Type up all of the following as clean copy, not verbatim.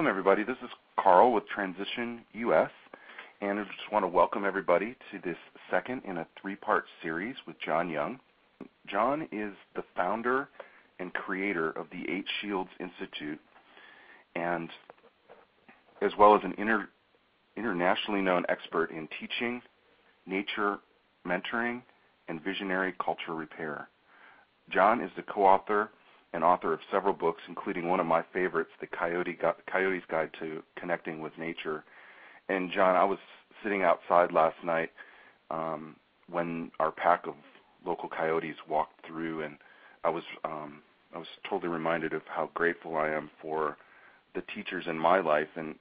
welcome everybody. This is Carl with Transition US, and I just want to welcome everybody to this second in a three-part series with Jon Young. Jon is the founder and creator of the Eight Shields Institute, and as well as an internationally known expert in teaching, nature mentoring, and visionary culture repair. Jon is the co-author and author of several books, including one of my favorites, The Coyote's Guide to Connecting with Nature. And Jon, I was sitting outside last night when our pack of local coyotes walked through, and I was totally reminded of how grateful I am for the teachers in my life and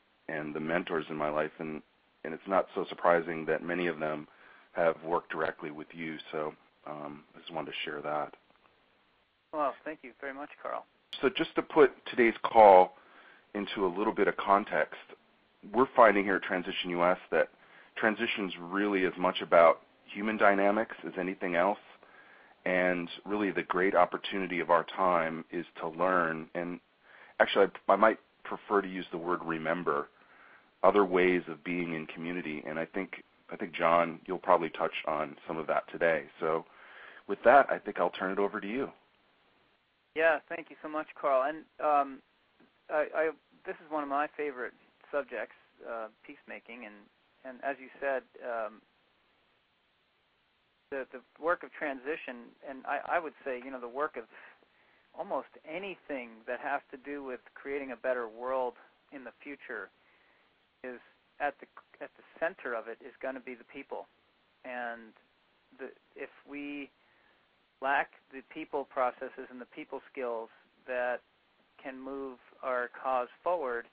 the mentors in my life, and it's not so surprising that many of them have worked directly with you. So I just wanted to share that. Well, thank you very much, Carl. So just to put today's call into a little bit of context, we're finding here at Transition US that transition's really as much about human dynamics as anything else, and really the great opportunity of our time is to learn, and actually I might prefer to use the word remember, other ways of being in community, and I think Jon, you'll probably touch on some of that today. So with that, I think I'll turn it over to you. Yeah, thank you so much, Carl. And this is one of my favorite subjects, peacemaking, and as you said, the work of transition, and I would say, the work of almost anything that has to do with creating a better world in the future is at the center of it is going to be the people. And if we lack the people processes and the people skills that can move our cause forward,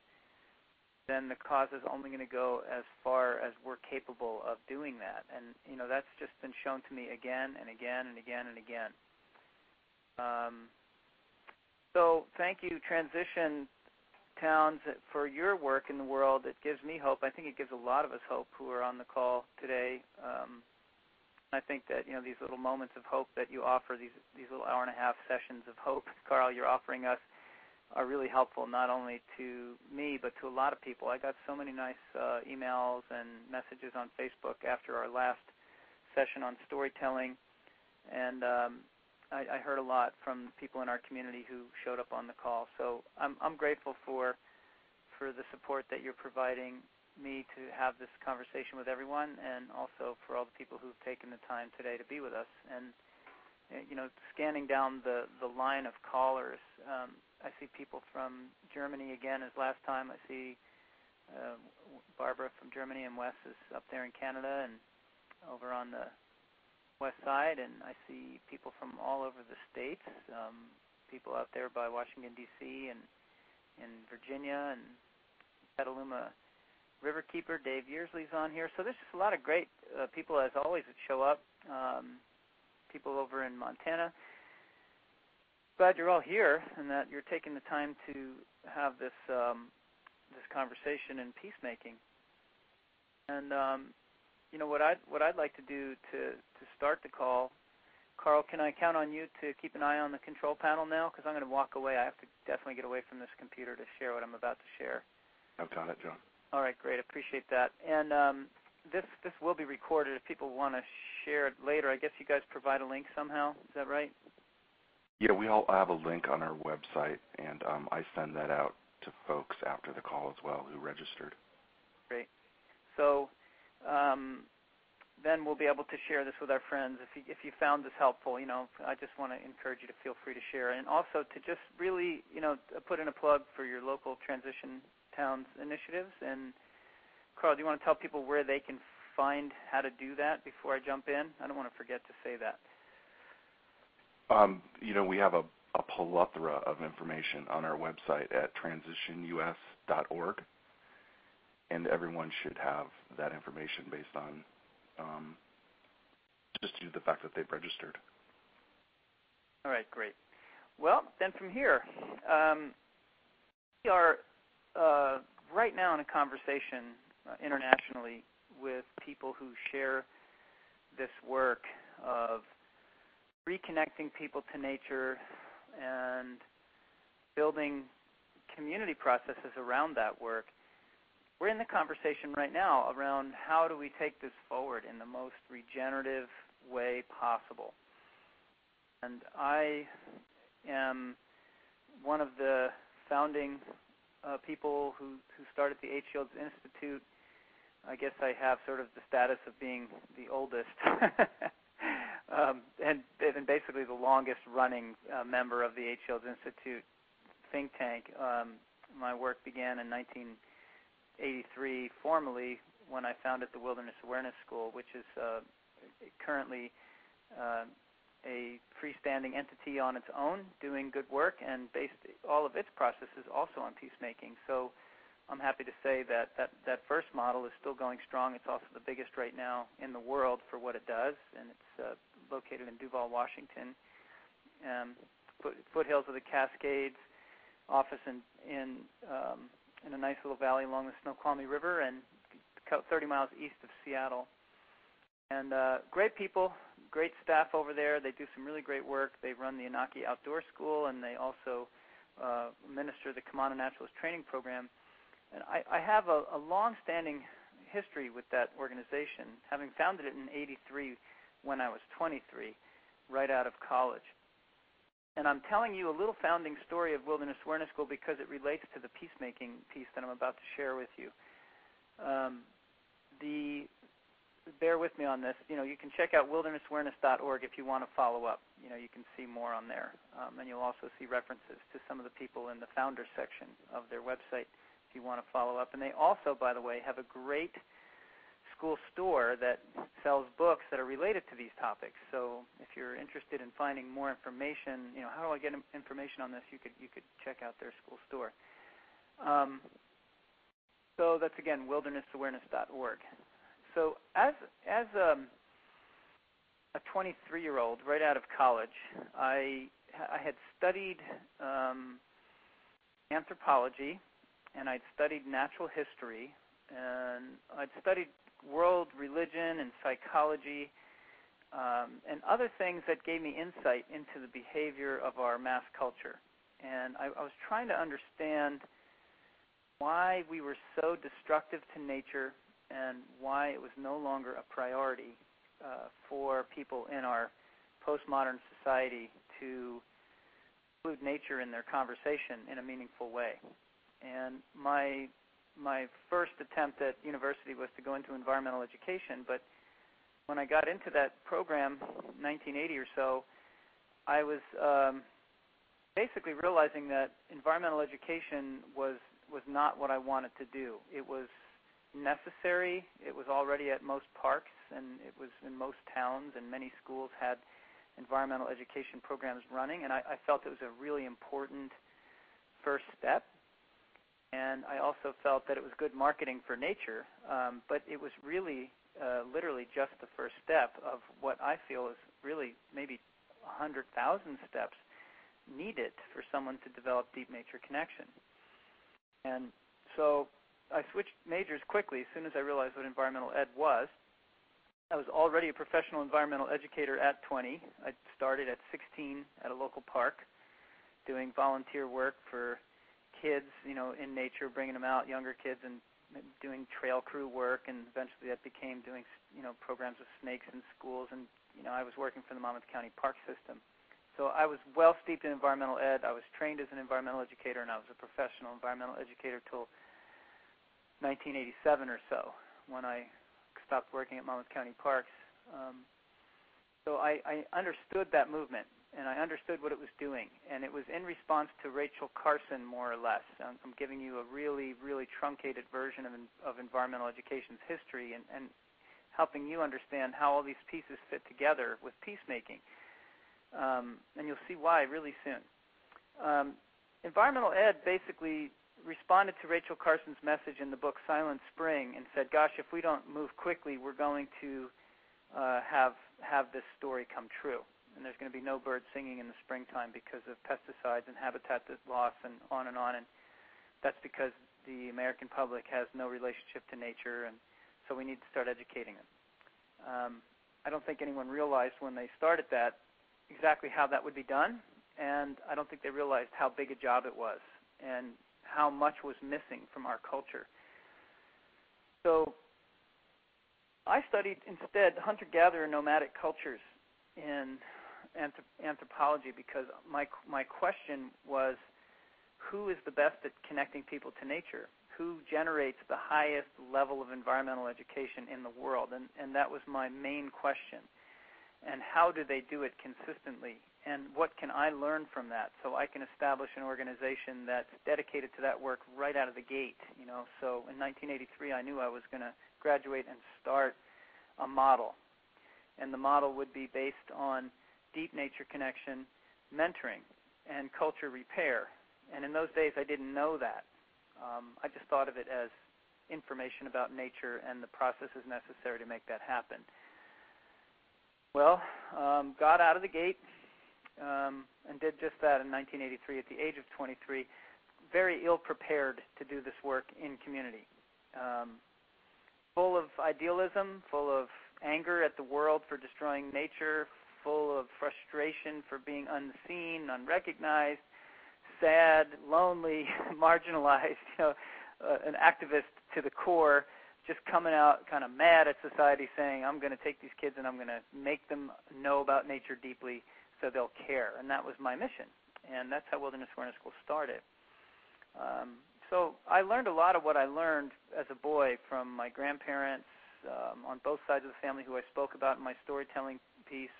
then the cause is only going to go as far as we're capable of doing that. And, that's just been shown to me again and again and again and again. So thank you, Transition Towns, for your work in the world. It gives me hope. I think it gives a lot of us hope who are on the call today. I think that these little moments of hope that you offer, these little hour-and-a-half sessions of hope, Carl, you're offering us, are really helpful not only to me but to a lot of people. I got so many nice emails and messages on Facebook after our last session on storytelling, and I heard a lot from people in our community who showed up on the call. So I'm grateful for the support that you're providing me to have this conversation with everyone, and also for all the people who've taken the time today to be with us. And scanning down the line of callers, I see people from Germany again as last time. I see Barbara from Germany, and Wes is up there in Canada and over on the west side, and I see people from all over the states, people out there by Washington, D.C. and in Virginia and Petaluma Riverkeeper. Dave Yearsley's on here. So there's just a lot of great people, as always, that show up, people over in Montana. Glad you're all here and that you're taking the time to have this this conversation in peacemaking. And what I'd like to do to start the call, Carl, can I count on you to keep an eye on the control panel now? Because I'm going to walk away. I have to definitely get away from this computer to share what I'm about to share. I've got it, Jon. All right, great. Appreciate that. And this will be recorded. If people want to share it later, I guess you guys provide a link somehow. Is that right? Yeah, we all have a link on our website, and I send that out to folks after the call as well who registered. Great. So then we'll be able to share this with our friends. If you found this helpful, I just want to encourage you to feel free to share, and also to just really, put in a plug for your local Transition Towns initiatives. And Carl, do you want to tell people where they can find how to do that before I jump in? I don't want to forget to say that. We have a plethora of information on our website at transitionus.org, and everyone should have that information based on just due to the fact that they've registered. All right, great. Well, then from here, we are right now in a conversation internationally with people who share this work of reconnecting people to nature and building community processes around that work. We're in the conversation right now around how do we take this forward in the most regenerative way possible. And I am one of the founding people who started the H. Shields Institute. I guess I have sort of the status of being the oldest and basically the longest running member of the H. Shields Institute think tank. My work began in 1983 formally when I founded the Wilderness Awareness School, which is currently a freestanding entity on its own, doing good work, and based all of its processes also on peacemaking. So I'm happy to say that first model is still going strong. It's also the biggest right now in the world for what it does, and it's located in Duval, Washington, foothills of the Cascades, office in a nice little valley along the Snoqualmie River, and 30 miles east of Seattle. And great people, great staff over there. They do some really great work. They run the Inaki Outdoor School, and they also administer the Kamana Naturalist Training Program. And I have a long-standing history with that organization, having founded it in '83 when I was 23, right out of college. And I'm telling you a little founding story of Wilderness Awareness School because it relates to the peacemaking piece that I'm about to share with you. Bear with me on this. You can check out wildernessawareness.org if you want to follow up. You can see more on there. And you'll also see references to some of the people in the Founders section of their website if you want to follow up. And they also, by the way, have a great school store that sells books that are related to these topics. So if you're interested in finding more information, how do I get information on this, you could check out their school store. So that's, again, wildernessawareness.org. So as a 23-year-old right out of college, I had studied anthropology, and I'd studied natural history, and I'd studied world religion and psychology and other things that gave me insight into the behavior of our mass culture. And I was trying to understand why we were so destructive to nature and why it was no longer a priority for people in our postmodern society to include nature in their conversation in a meaningful way. And my first attempt at university was to go into environmental education, but when I got into that program, 1980 or so, I was basically realizing that environmental education was not what I wanted to do. It was necessary. It was already at most parks, and it was in most towns, and many schools had environmental education programs running, and I felt it was a really important first step. And I also felt that it was good marketing for nature, but it was really literally just the first step of what I feel is really maybe 100,000 steps needed for someone to develop deep nature connection. And so I switched majors quickly as soon as I realized what environmental ed was. I was already a professional environmental educator at 20. I started at 16 at a local park doing volunteer work for kids, in nature, bringing them out, younger kids, and doing trail crew work, and eventually that became doing, programs with snakes in schools, and, I was working for the Monmouth County Park System. So I was well steeped in environmental ed. I was trained as an environmental educator, and I was a professional environmental educator till 1987 or so, when I stopped working at Monmouth County Parks. So I understood that movement, and I understood what it was doing, and it was in response to Rachel Carson, more or less. I'm giving you a really, really truncated version of environmental education's history and helping you understand how all these pieces fit together with peacemaking. And you'll see why really soon. Environmental ed basically responded to Rachel Carson's message in the book Silent Spring and said, gosh, if we don't move quickly, we're going to have this story come true. And there's going to be no birds singing in the springtime because of pesticides and habitat loss and on. And that's because the American public has no relationship to nature, and so we need to start educating them. I don't think anyone realized when they started that exactly how that would be done, and I don't think they realized how big a job it was and how much was missing from our culture. So I studied instead hunter-gatherer nomadic cultures in anthropology because my question was, who is the best at connecting people to nature? Who generates the highest level of environmental education in the world? And that was my main question. And how do they do it consistently? And what can I learn from that so I can establish an organization that's dedicated to that work right out of the gate? So in 1983, I knew I was going to graduate and start a model. And the model would be based on deep nature connection, mentoring, and culture repair. And in those days, I didn't know that. I just thought of it as information about nature and the processes necessary to make that happen. Well, got out of the gate and did just that in 1983 at the age of 23, very ill-prepared to do this work in community. Full of idealism, full of anger at the world for destroying nature, full of frustration for being unseen, unrecognized, sad, lonely, marginalized, an activist to the core, just coming out kind of mad at society saying, I'm going to take these kids and I'm going to make them know about nature deeply so they'll care. And that was my mission. And that's how Wilderness Awareness School started. So I learned a lot of what I learned as a boy from my grandparents on both sides of the family who I spoke about in my storytelling piece.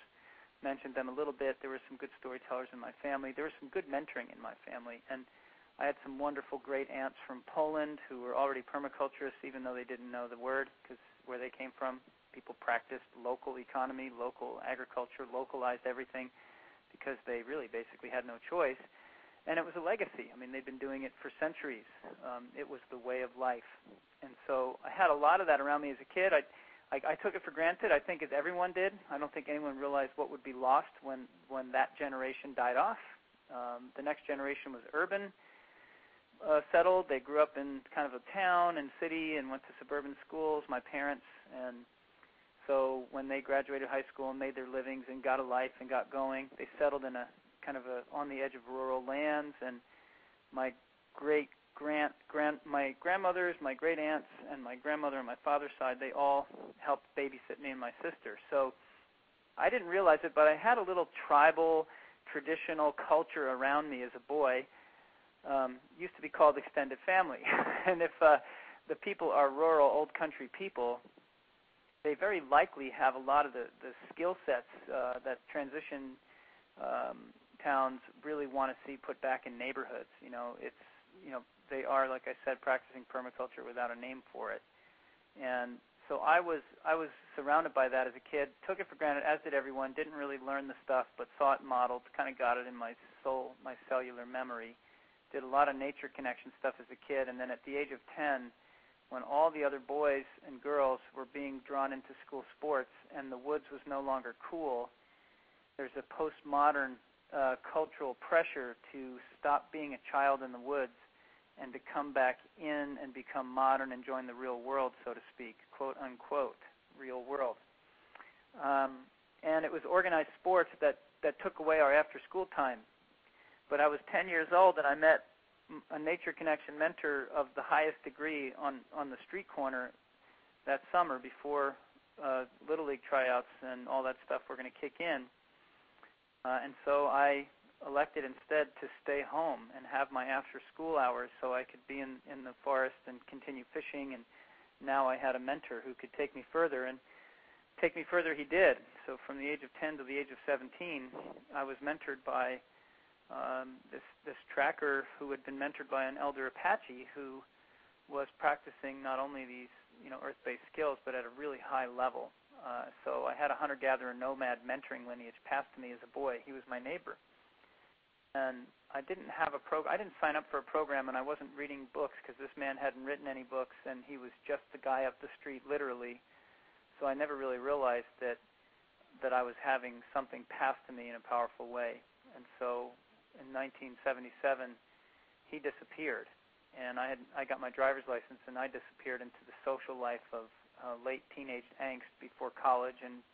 Mentioned them a little bit. There were some good storytellers in my family. There was some good mentoring in my family. And I had some wonderful great aunts from Poland who were already permaculturists, even though they didn't know the word, because where they came from, people practiced local economy, local agriculture, localized everything, because they really basically had no choice. And it was a legacy. I mean, they'd been doing it for centuries. It was the way of life. And so I had a lot of that around me as a kid. I took it for granted, I think, as everyone did. I don't think anyone realized what would be lost when that generation died off. The next generation was urban, settled. They grew up in kind of a town and city and went to suburban schools, my parents. And so when they graduated high school and made their livings and got a life and got going, they settled in a kind of on the edge of rural lands. And my my grandmothers, my great aunts, and my grandmother on my father's side, they all helped babysit me and my sister. So I didn't realize it, but I had a little tribal, traditional culture around me as a boy. Used to be called extended family. And if the people are rural, old country people, they very likely have a lot of the skill sets that transition towns really want to see put back in neighborhoods. They are, like I said, practicing permaculture without a name for it. And so I was surrounded by that as a kid, took it for granted, as did everyone, didn't really learn the stuff, but saw it modeled, kind of got it in my soul, my cellular memory. Did a lot of nature connection stuff as a kid, and then at the age of 10, when all the other boys and girls were being drawn into school sports and the woods was no longer cool, there's a postmodern cultural pressure to stop being a child in the woods and to come back in and become modern and join the real world, so to speak, quote, unquote, real world. And it was organized sports that took away our after-school time. But I was 10 years old, and I met a nature connection mentor of the highest degree on the street corner that summer before Little League tryouts and all that stuff were going to kick in. And so I elected instead to stay home and have my after-school hours so I could be in the forest and continue fishing. And now I had a mentor who could take me further, and take me further he did. So from the age of 10 to the age of 17, I was mentored by this tracker who had been mentored by an elder Apache who was practicing not only these earth-based skills but at a really high level. So I had a hunter-gatherer nomad mentoring lineage passed to me as a boy. He was my neighbor. And I didn't have I didn't sign up for a program, and I wasn't reading books because this man hadn't written any books, and he was just the guy up the street, literally. So I never really realized that I was having something passed to me in a powerful way. And so in 1977, he disappeared, and I got my driver's license, and I disappeared into the social life of late teenage angst before college, and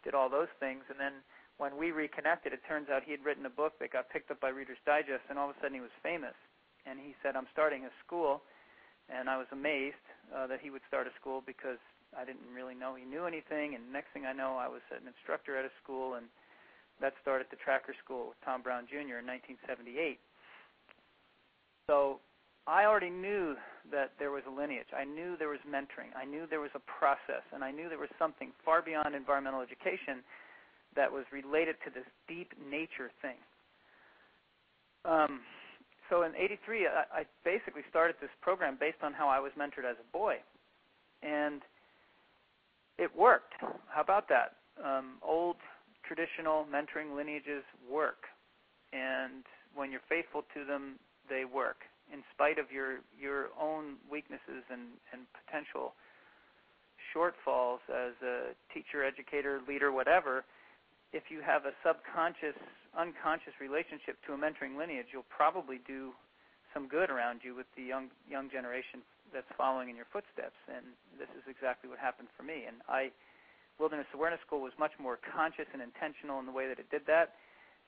did all those things. And then when we reconnected, it turns out he had written a book that got picked up by Reader's Digest, and all of a sudden he was famous. And he said, I'm starting a school. And I was amazed that he would start a school because I didn't really know he knew anything. And next thing I know, I was an instructor at a school, and that started the Tracker School with Tom Brown Jr. in 1978. So I already knew that there was a lineage. I knew there was mentoring. I knew there was a process, and I knew there was something far beyond environmental education that was related to this deep nature thing. So in '83, I basically started this program based on how I was mentored as a boy, and it worked. How about that? Old traditional mentoring lineages work, and when you're faithful to them, they work, in spite of your own weaknesses and potential shortfalls as a teacher, educator, leader, whatever. If you have a subconscious, unconscious relationship to a mentoring lineage, you'll probably do some good around you with the young generation that's following in your footsteps. And this is exactly what happened for me. And Wilderness Awareness School was much more conscious and intentional in the way that it did that.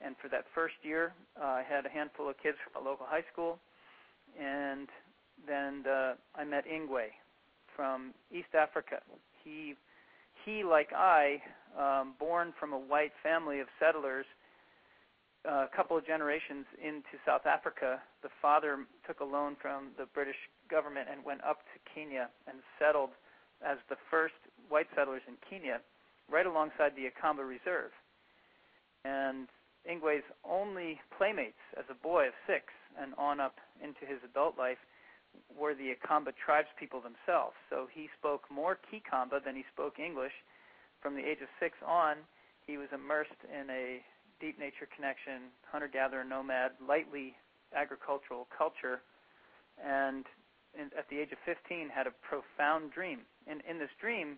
And for that first year, I had a handful of kids from a local high school. And then I met Ingwe from East Africa. He like I, born from a white family of settlers, a couple of generations into South Africa, the father took a loan from the British government and went up to Kenya and settled as the first white settlers in Kenya, right alongside the Akamba Reserve. And Ingwe's only playmates as a boy of 6 and on up into his adult life were the Akamba tribes people themselves. So he spoke more Kikamba than he spoke English. From the age of 6 on, he was immersed in a deep nature connection, hunter-gatherer, nomad, lightly agricultural culture, and at the age of 15 had a profound dream. And in this dream,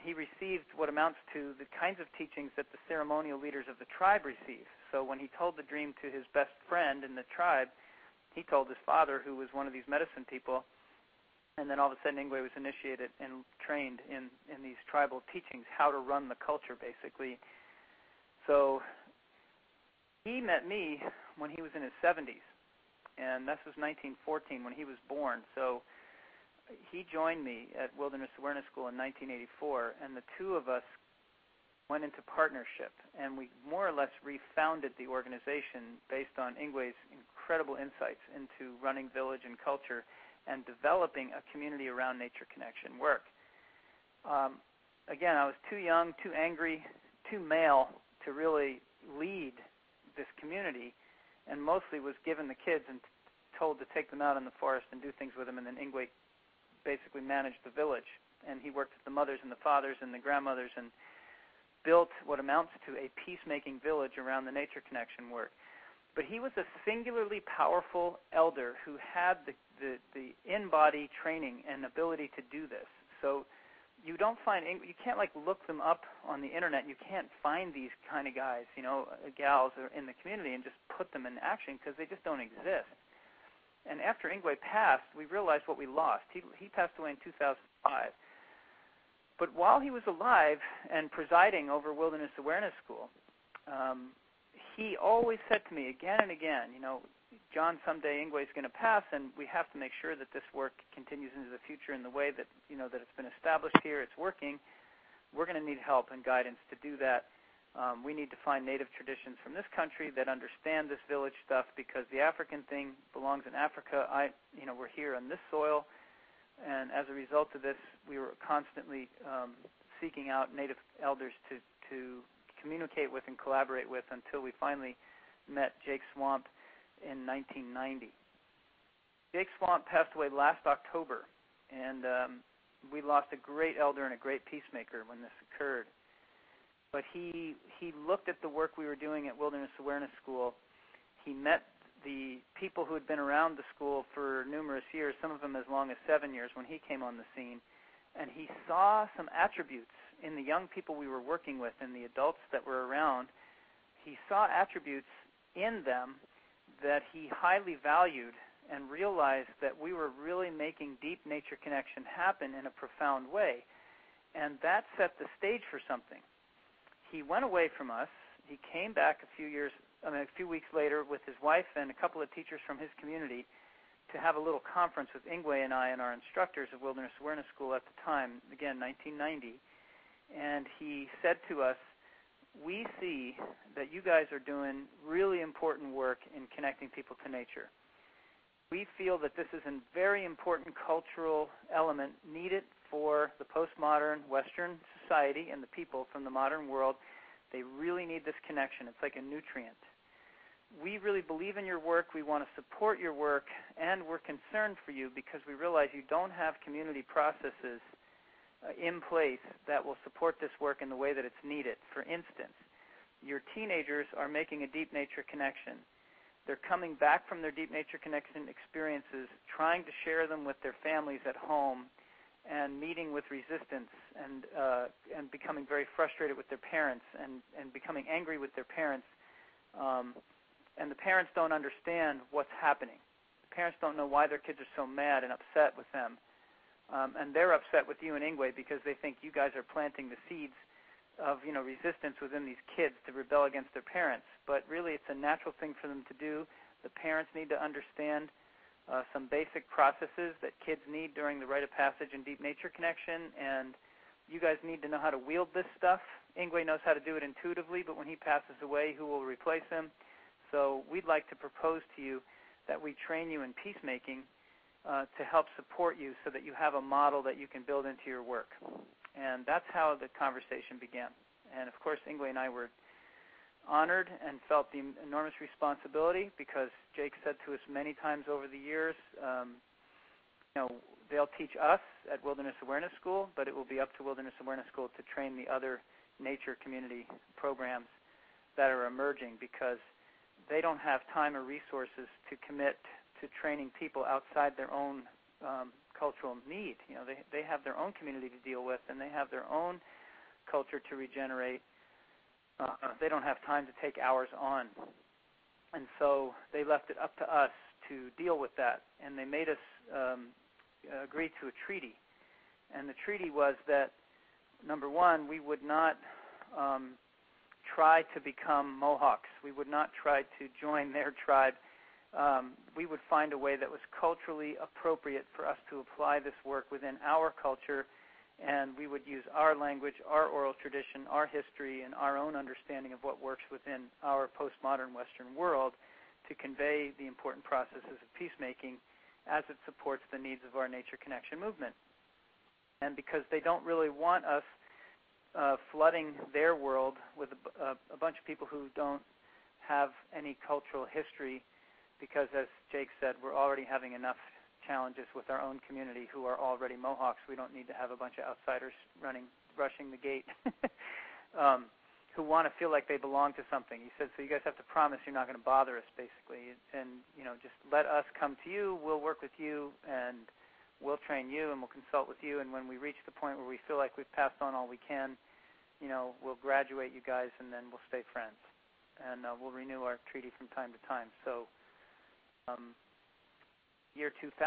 he received what amounts to the kinds of teachings that the ceremonial leaders of the tribe receive. So when he told the dream to his best friend in the tribe, he told his father, who was one of these medicine people, and then all of a sudden Ingwe was initiated and trained in these tribal teachings, how to run the culture, basically. So he met me when he was in his 70s, and this was 1914 when he was born. So he joined me at Wilderness Awareness School in 1984, and the two of us went into partnership, and we more or less refounded the organization based on Ingwe's incredible insights into running village and culture and developing a community around nature connection work. Again, I was too young, too angry, too male to really lead this community, and mostly was given the kids and told to take them out in the forest and do things with them, and then Ingwe basically managed the village. And he worked with the mothers and the fathers and the grandmothers and built what amounts to a peacemaking village around the nature connection work. But he was a singularly powerful elder who had the in-body training and ability to do this. So you don't find, you can't like look them up on the internet. You can't find these kind of guys, gals in the community and just put them in action because they just don't exist. And after Ingwe passed, we realized what we lost. He passed away in 2005. But while he was alive and presiding over Wilderness Awareness School, he always said to me again and again, John, someday Ingwe's going to pass, and we have to make sure that this work continues into the future in the way that, that it's been established here, it's working. We're going to need help and guidance to do that. We need to find native traditions from this country that understand this village stuff, because the African thing belongs in Africa. We're here on this soil, and as a result of this, we were constantly seeking out native elders to communicate with and collaborate with until we finally met Jake Swamp in 1990. Jake Swamp passed away last October, and we lost a great elder and a great peacemaker when this occurred. But he looked at the work we were doing at Wilderness Awareness School. He met the people who had been around the school for numerous years, some of them as long as 7 years when he came on the scene, and he saw some attributes in the young people we were working with and the adults that were around. He saw attributes in them that he highly valued and realized that we were really making deep nature connection happen in a profound way. And that set the stage for something. He went away from us. He came back a few years a few weeks later with his wife and a couple of teachers from his community to have a little conference with Ingwe and I and our instructors of Wilderness Awareness School at the time, again, 1990. And he said to us, we see that you guys are doing really important work in connecting people to nature. We feel that this is a very important cultural element needed for the postmodern Western society and the people from the modern world. They really need this connection. It's like a nutrient. We really believe in your work. We want to support your work, and we're concerned for you because we realize you don't have community processes in place that will support this work in the way that it's needed. For instance, your teenagers are making a deep nature connection. They're coming back from their deep nature connection experiences, trying to share them with their families at home, and meeting with resistance, and becoming very frustrated with their parents, and becoming angry with their parents. And the parents don't understand what's happening. The parents don't know why their kids are so mad and upset with them. And they're upset with you and Ingwe because they think you guys are planting the seeds of resistance within these kids to rebel against their parents. But really, it's a natural thing for them to do. The parents need to understand some basic processes that kids need during the rite of passage and deep nature connection, and you guys need to know how to wield this stuff. Ingwe knows how to do it intuitively, but when he passes away, who will replace him? So we'd like to propose to you that we train you in peacemaking to help support you so that you have a model that you can build into your work. And that's how the conversation began. And, of course, Ingwe and I were honored and felt the enormous responsibility because Jake said to us many times over the years, they'll teach us at Wilderness Awareness School, but it will be up to Wilderness Awareness School to train the other nature community programs that are emerging because they don't have time or resources to commit to training people outside their own cultural need. They have their own community to deal with, and they have their own culture to regenerate. They don't have time to take hours on. And so they left it up to us to deal with that, and they made us agree to a treaty. And the treaty was that, number one, we would not try to become Mohawks. We would not try to join their tribe. We would find a way that was culturally appropriate for us to apply this work within our culture, and we would use our language, our oral tradition, our history, and our own understanding of what works within our postmodern Western world to convey the important processes of peacemaking as it supports the needs of our nature connection movement. And because they don't really want us flooding their world with a bunch of people who don't have any cultural history, because, as Jake said, we're already having enough challenges with our own community who are already Mohawks. We don't need to have a bunch of outsiders rushing the gate who want to feel like they belong to something. He said, so you guys have to promise you're not going to bother us, basically, and just let us come to you. We'll work with you, and we'll train you, and we'll consult with you, and when we reach the point where we feel like we've passed on all we can, we'll graduate you guys, and then we'll stay friends, and we'll renew our treaty from time to time. So year 2000,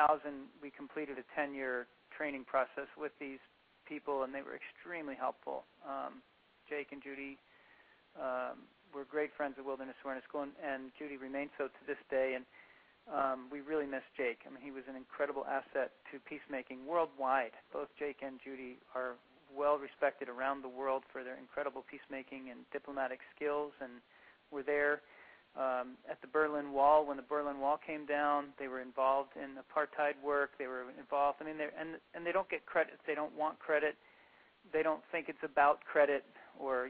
we completed a 10-year training process with these people, and they were extremely helpful. Jake and Judy were great friends at Wilderness Awareness School, and Judy remains so to this day, and we really miss Jake. I mean, he was an incredible asset to peacemaking worldwide. Both Jake and Judy are well respected around the world for their incredible peacemaking and diplomatic skills, and were there at the Berlin Wall. When the Berlin Wall came down, they were involved in apartheid work. They were involved. I mean, and they don't get credit. They don't want credit. They don't think it's about credit or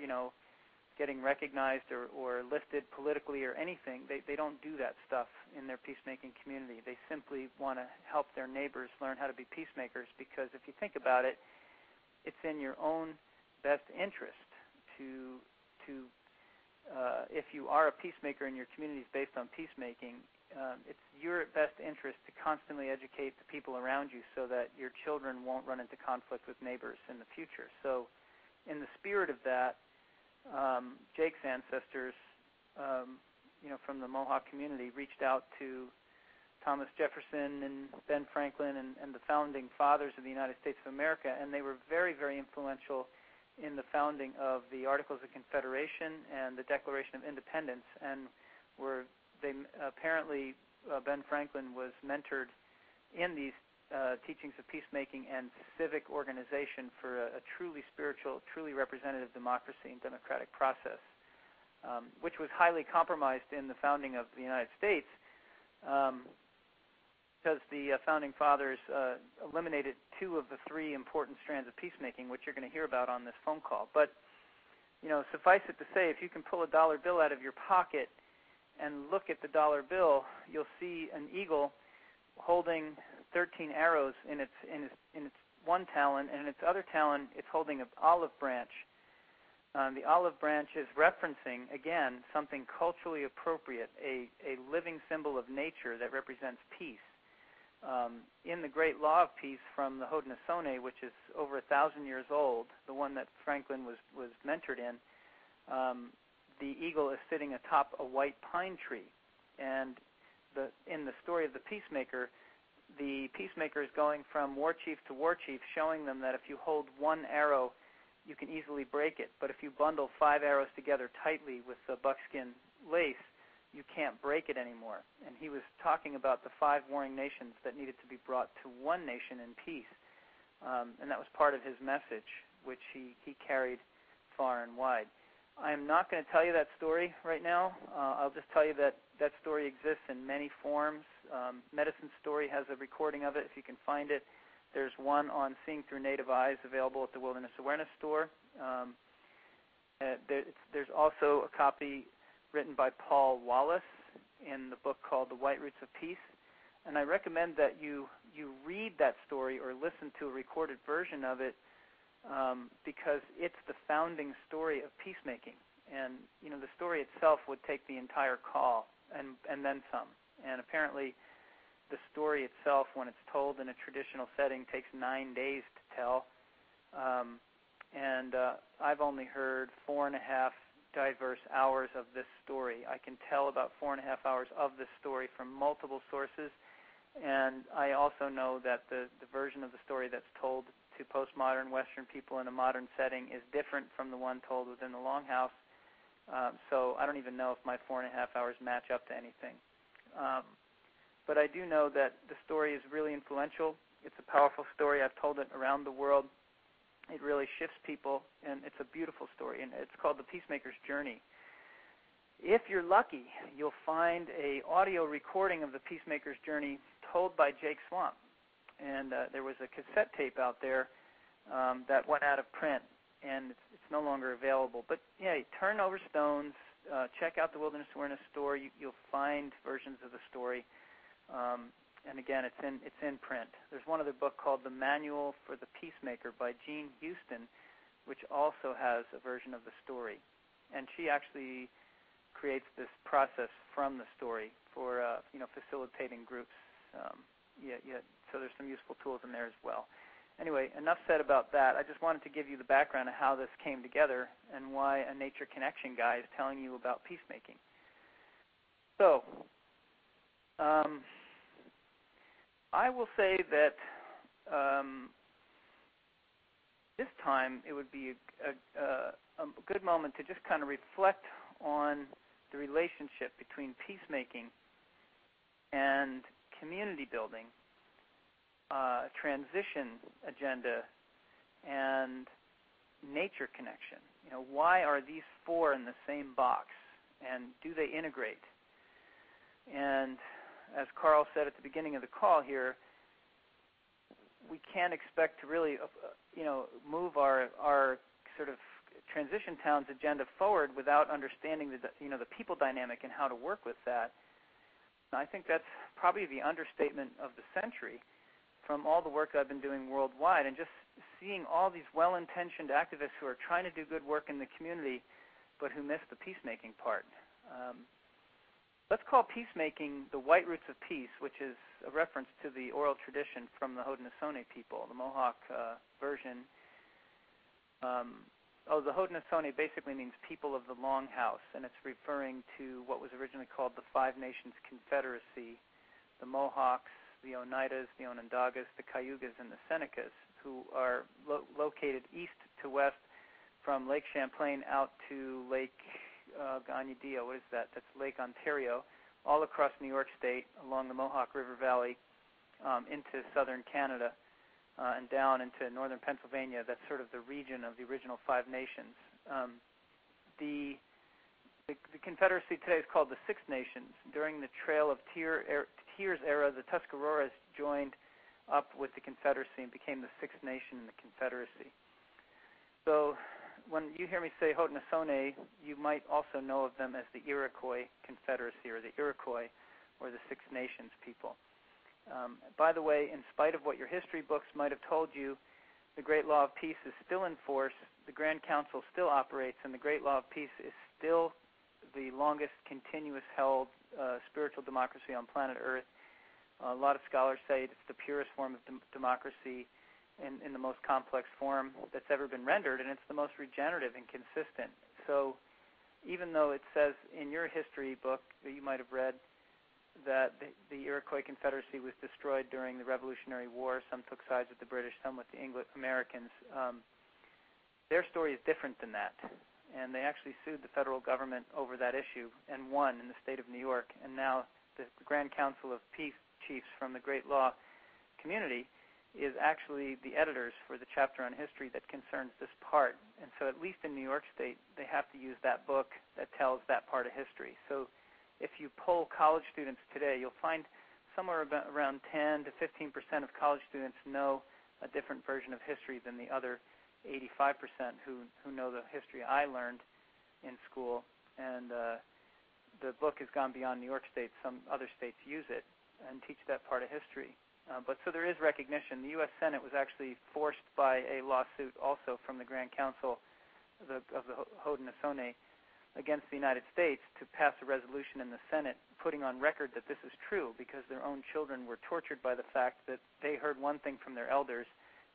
getting recognized or lifted politically or anything. They don't do that stuff in their peacemaking community. They simply want to help their neighbors learn how to be peacemakers, because if you think about it, it's in your own best interest to if you are a peacemaker and your community is based on peacemaking, it's your best interest to constantly educate the people around you so that your children won't run into conflict with neighbors in the future. So in the spirit of that, Jake's ancestors, from the Mohawk community reached out to Thomas Jefferson and Ben Franklin and the founding fathers of the United States of America, and they were very, very influential in the founding of the Articles of Confederation and the Declaration of Independence. And where they apparently Ben Franklin was mentored in these teachings of peacemaking and civic organization for a truly spiritual, truly representative democracy and democratic process, which was highly compromised in the founding of the United States because the founding fathers eliminated 2 of the 3 important strands of peacemaking, which you're going to hear about on this phone call. But, suffice it to say, if you can pull a dollar bill out of your pocket and look at the dollar bill, you'll see an eagle holding 13 arrows in its one talon, and in its other talon it's holding an olive branch. The olive branch is referencing, again, something culturally appropriate, a living symbol of nature that represents peace. In the Great Law of Peace from the Haudenosaunee, which is over 1,000 years old, the one that Franklin was mentored in, the eagle is sitting atop a white pine tree. And in the story of the Peacemaker is going from war chief to war chief, showing them that if you hold one arrow, you can easily break it. But if you bundle 5 arrows together tightly with the buckskin lace, you can't break it anymore. And he was talking about the 5 warring nations that needed to be brought to one nation in peace. And that was part of his message, which he carried far and wide. I am not going to tell you that story right now. I'll just tell you that that story exists in many forms. Medicine Story has a recording of it if you can find it. There's one on Seeing Through Native Eyes available at the Wilderness Awareness Store. There's also a copy written by Paul Wallace in the book called The White Roots of Peace. And I recommend that you read that story or listen to a recorded version of it because it's the founding story of peacemaking. And, the story itself would take the entire call and then some. And apparently the story itself, when it's told in a traditional setting, takes 9 days to tell. I've only heard 4.5 diverse hours of this story. I can tell about 4.5 hours of this story from multiple sources. And I also know that the version of the story that's told to postmodern Western people in a modern setting is different from the one told within the Longhouse. So I don't even know if my 4.5 hours match up to anything. But I do know that the story is really influential. It's a powerful story. I've told it around the world. It really shifts people, and it's a beautiful story, and it's called The Peacemaker's Journey. If you're lucky, you'll find an audio recording of The Peacemaker's Journey told by Jake Swamp. And there was a cassette tape out there that went out of print, and it's no longer available. But, yeah, turn over stones, check out the Wilderness Awareness Store. You'll find versions of the story. And again, it's in print. There's one other book called The Manual for the Peacemaker by Jean Houston, which also has a version of the story. And she actually creates this process from the story for facilitating groups. So there's some useful tools in there as well. Anyway, enough said about that. I just wanted to give you the background of how this came together and why a Nature Connection guy is telling you about peacemaking. So, I will say that this time it would be a good moment to just kind of reflect on the relationship between peacemaking and community building, transition agenda, and nature connection. Why are these 4 in the same box, and do they integrate? And as Carl said at the beginning of the call here, we can't expect to really, move our sort of transition towns agenda forward without understanding the people dynamic and how to work with that. And I think that's probably the understatement of the century from all the work I've been doing worldwide, and just seeing all these well-intentioned activists who are trying to do good work in the community but who miss the peacemaking part. Let's call peacemaking the White Roots of Peace, which is a reference to the oral tradition from the Haudenosaunee people, the Mohawk version. The Haudenosaunee basically means people of the Longhouse, and it's referring to what was originally called the Five Nations Confederacy, the Mohawks, the Oneidas, the Onondagas, the Cayugas, and the Senecas, who are located east to west from Lake Champlain out to Lake Gagnadia, what is that? That's Lake Ontario, all across New York State, along the Mohawk River Valley, into southern Canada, and down into northern Pennsylvania. That's sort of the region of the original Five Nations. The Confederacy today is called the Six Nations. During the Trail of Tears era, the Tuscaroras joined up with the Confederacy and became the Sixth Nation in the Confederacy. So when you hear me say Haudenosaunee, you might also know of them as the Iroquois Confederacy, or the Iroquois, or the Six Nations people. By the way, in spite of what your history books might have told you, the Great Law of Peace is still in force, the Grand Council still operates, and the Great Law of Peace is still the longest continuous held spiritual democracy on planet Earth. A lot of scholars say it's the purest form of democracy in the most complex form that's ever been rendered, and it's the most regenerative and consistent. So even though it says in your history book that you might have read that the Iroquois Confederacy was destroyed during the Revolutionary War, some took sides with the British, some with the Americans, their story is different than that. And they actually sued the federal government over that issue and won in the state of New York. And now the Grand Council of Peace Chiefs from the Great Law community is actually the editors for the chapter on history that concerns this part. And so at least in New York State, they have to use that book that tells that part of history. So if you poll college students today, you'll find somewhere around 10 to 15% of college students know a different version of history than the other 85% who know the history I learned in school. And the book has gone beyond New York State. Some other states use it and teach that part of history. But so there is recognition. The U.S. Senate was actually forced by a lawsuit also from the Grand Council of the Haudenosaunee against the United States to pass a resolution in the Senate putting on record that this is true, because their own children were tortured by the fact that they heard one thing from their elders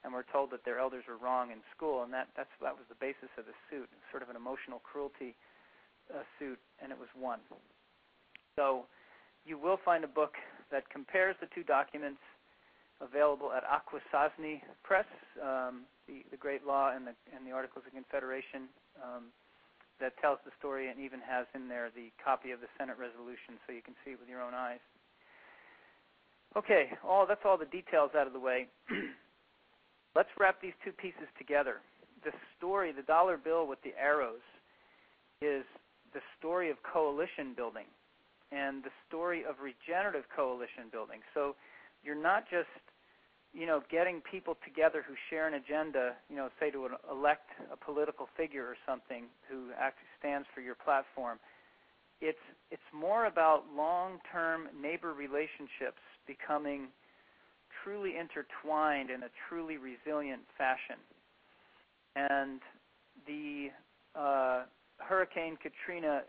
and were told that their elders were wrong in school, and that was the basis of the suit, sort of an emotional cruelty suit, and it was won. So you will find a book that compares the two documents, available at Akwesasne Press, the Great Law and the Articles of Confederation, that tells the story and even has in there the copy of the Senate resolution so you can see it with your own eyes. Okay, that's all the details out of the way. Let's wrap these two pieces together. The story, the dollar bill with the arrows, is the story of coalition building and the story of regenerative coalition building. So you're not just, getting people together who share an agenda, say to elect a political figure or something who actually stands for your platform. It's more about long-term neighbor relationships becoming truly intertwined in a truly resilient fashion. And the Hurricane Katrina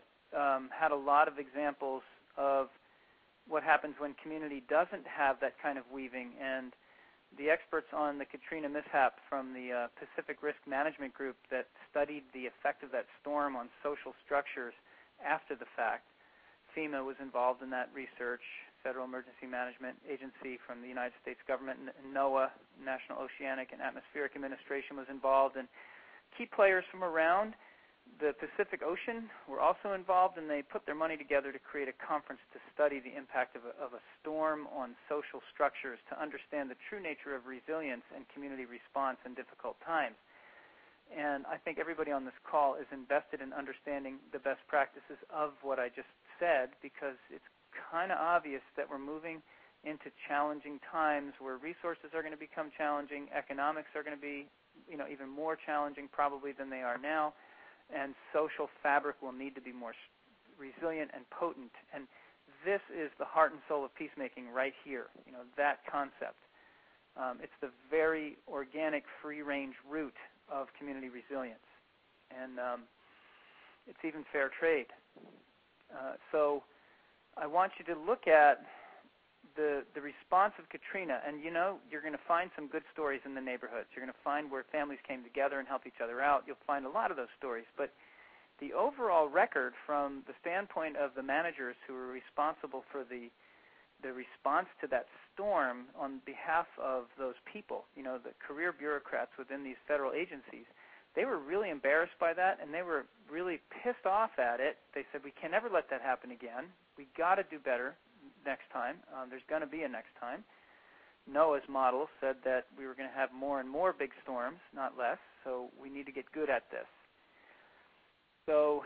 had a lot of examples of what happens when community doesn't have that kind of weaving. And the experts on the Katrina mishap from the Pacific Risk Management Group that studied the effect of that storm on social structures after the fact, FEMA was involved in that research, Federal Emergency Management Agency from the United States government, and NOAA, National Oceanic and Atmospheric Administration, was involved, and key players from around the Pacific Ocean were also involved, and they put their money together to create a conference to study the impact of a storm on social structures, to understand the true nature of resilience and community response in difficult times. And I think everybody on this call is invested in understanding the best practices of what I just said, because it's kind of obvious that we're moving into challenging times where resources are going to become challenging, economics are going to be even more challenging probably than they are now, and social fabric will need to be more resilient and potent. And this is the heart and soul of peacemaking right here, that concept. It's the very organic, free-range root of community resilience. And it's even fair trade. So I want you to look at the response of Katrina, and you're going to find some good stories in the neighborhoods. You're going to find where families came together and helped each other out. You'll find a lot of those stories. But the overall record from the standpoint of the managers who were responsible for the response to that storm on behalf of those people, the career bureaucrats within these federal agencies, they were really embarrassed by that, and they were really pissed off at it. They said, we can never let that happen again. We got to do better next time. There's going to be a next time. Noah's model said that we were going to have more and more big storms, not less, so we need to get good at this. So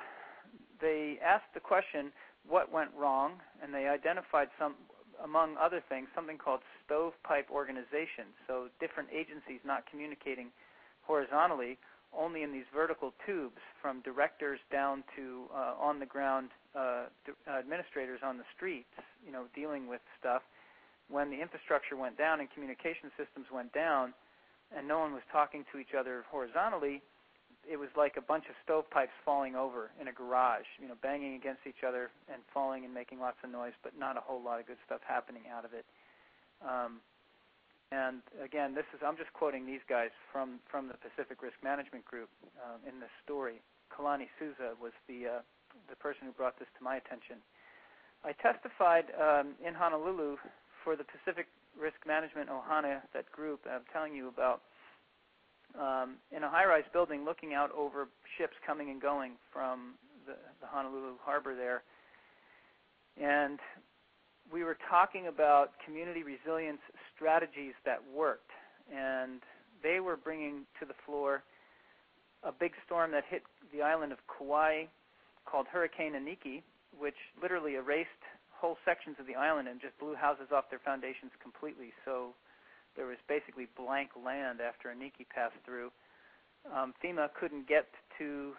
they asked the question, what went wrong, and they identified some, among other things, something called stovepipe organization, so different agencies not communicating horizontally, only in these vertical tubes from directors down to on-the-ground administrators on the streets, dealing with stuff. When the infrastructure went down and communication systems went down and no one was talking to each other horizontally, it was like a bunch of stovepipes falling over in a garage, banging against each other and falling and making lots of noise, but not a whole lot of good stuff happening out of it. And again, I'm just quoting these guys from the Pacific Risk Management Group in this story. Kalani Souza was the person who brought this to my attention. I testified in Honolulu for the Pacific Risk Management Ohana, that group I'm telling you about, in a high-rise building looking out over ships coming and going from the Honolulu harbor there. And we were talking about community resilience strategies that worked, and they were bringing to the floor a big storm that hit the island of Kauai called Hurricane Iniki, which literally erased whole sections of the island and just blew houses off their foundations completely. So there was basically blank land after Iniki passed through. FEMA couldn't get to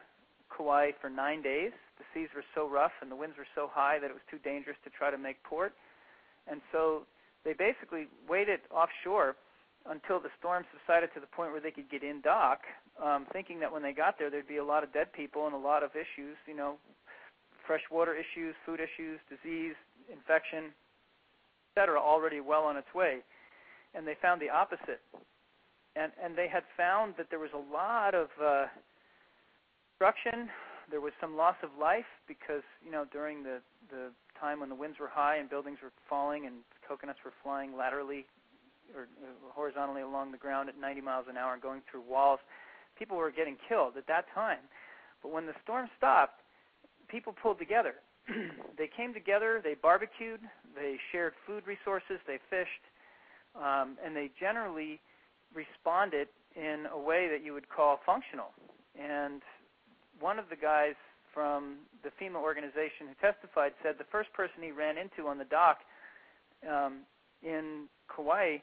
Kauai for 9 days. The seas were so rough and the winds were so high that it was too dangerous to try to make port. And so they basically waited offshore until the storm subsided to the point where they could get in dock, thinking that when they got there, there'd be a lot of dead people and a lot of issues, freshwater issues, food issues, disease, infection, et cetera, already well on its way. And they found the opposite. And they had found that there was a lot of destruction. There was some loss of life because, during the time when the winds were high and buildings were falling and coconuts were flying laterally or horizontally along the ground at 90 miles an hour and going through walls, people were getting killed at that time. But when the storm stopped, people pulled together. They came together, they barbecued, they shared food resources, they fished, and they generally responded in a way that you would call functional. And one of the guys from the FEMA organization who testified said the first person he ran into on the dock in Kauai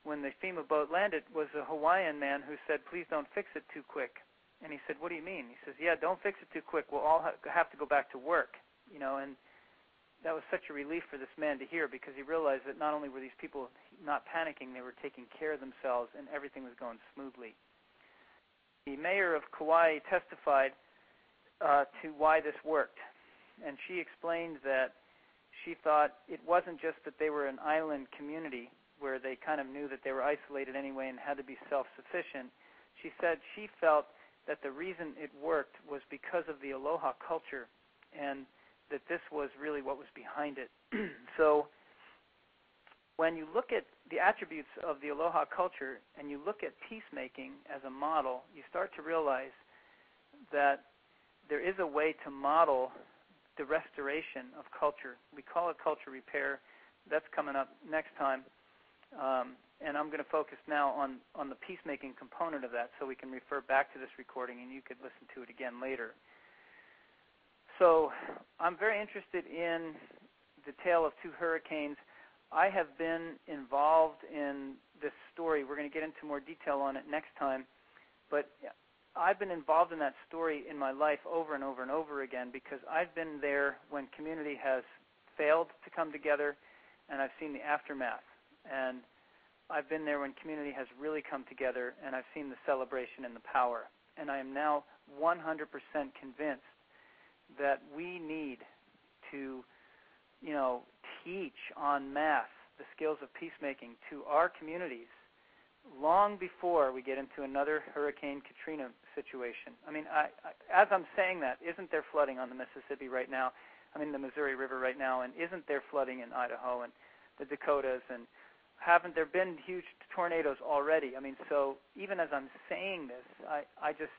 when the FEMA boat landed was a Hawaiian man who said, please don't fix it too quick. And he said, what do you mean? He says, yeah, don't fix it too quick. We'll all have to go back to work. And that was such a relief for this man to hear because he realized that not only were these people not panicking, they were taking care of themselves and everything was going smoothly. The mayor of Kauai testified to why this worked, and she explained that she thought it wasn't just that they were an island community where they kind of knew that they were isolated anyway and had to be self-sufficient. She said she felt that the reason it worked was because of the aloha culture and that this was really what was behind it. So when you look at the attributes of the aloha culture and you look at peacemaking as a model, you start to realize that there is a way to model the restoration of culture. We call it culture repair. That's coming up next time. And I'm going to focus now on the peacemaking component of that so we can refer back to this recording and you could listen to it again later. So I'm very interested in the tale of two hurricanes. I have been involved in this story. We're going to get into more detail on it next time. But I've been involved in that story in my life over and over and over again because I've been there when community has failed to come together, and I've seen the aftermath. And I've been there when community has really come together, and I've seen the celebration and the power. And I am now 100% convinced that we need to, teach en masse the skills of peacemaking to our communities long before we get into another Hurricane Katrina situation. I mean, as I'm saying that, isn't there flooding on the Mississippi right now? I mean, the Missouri River right now, and isn't there flooding in Idaho and the Dakotas, and haven't there been huge tornadoes already? I mean, so even as I'm saying this, I just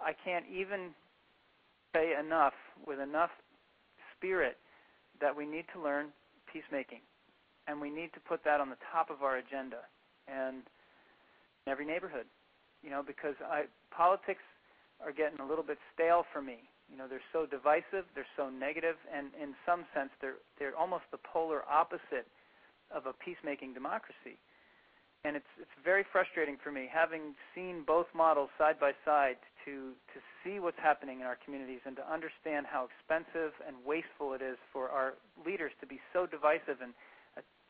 I can't even say enough with enough spirit that we need to learn peacemaking, and we need to put that on the top of our agenda and in every neighborhood, because politics are getting a little bit stale for me. They're so divisive, they're so negative, and in some sense they're almost the polar opposite of a peacemaking democracy. And it's very frustrating for me, having seen both models side by side, to see what's happening in our communities and to understand how expensive and wasteful it is for our leaders to be so divisive and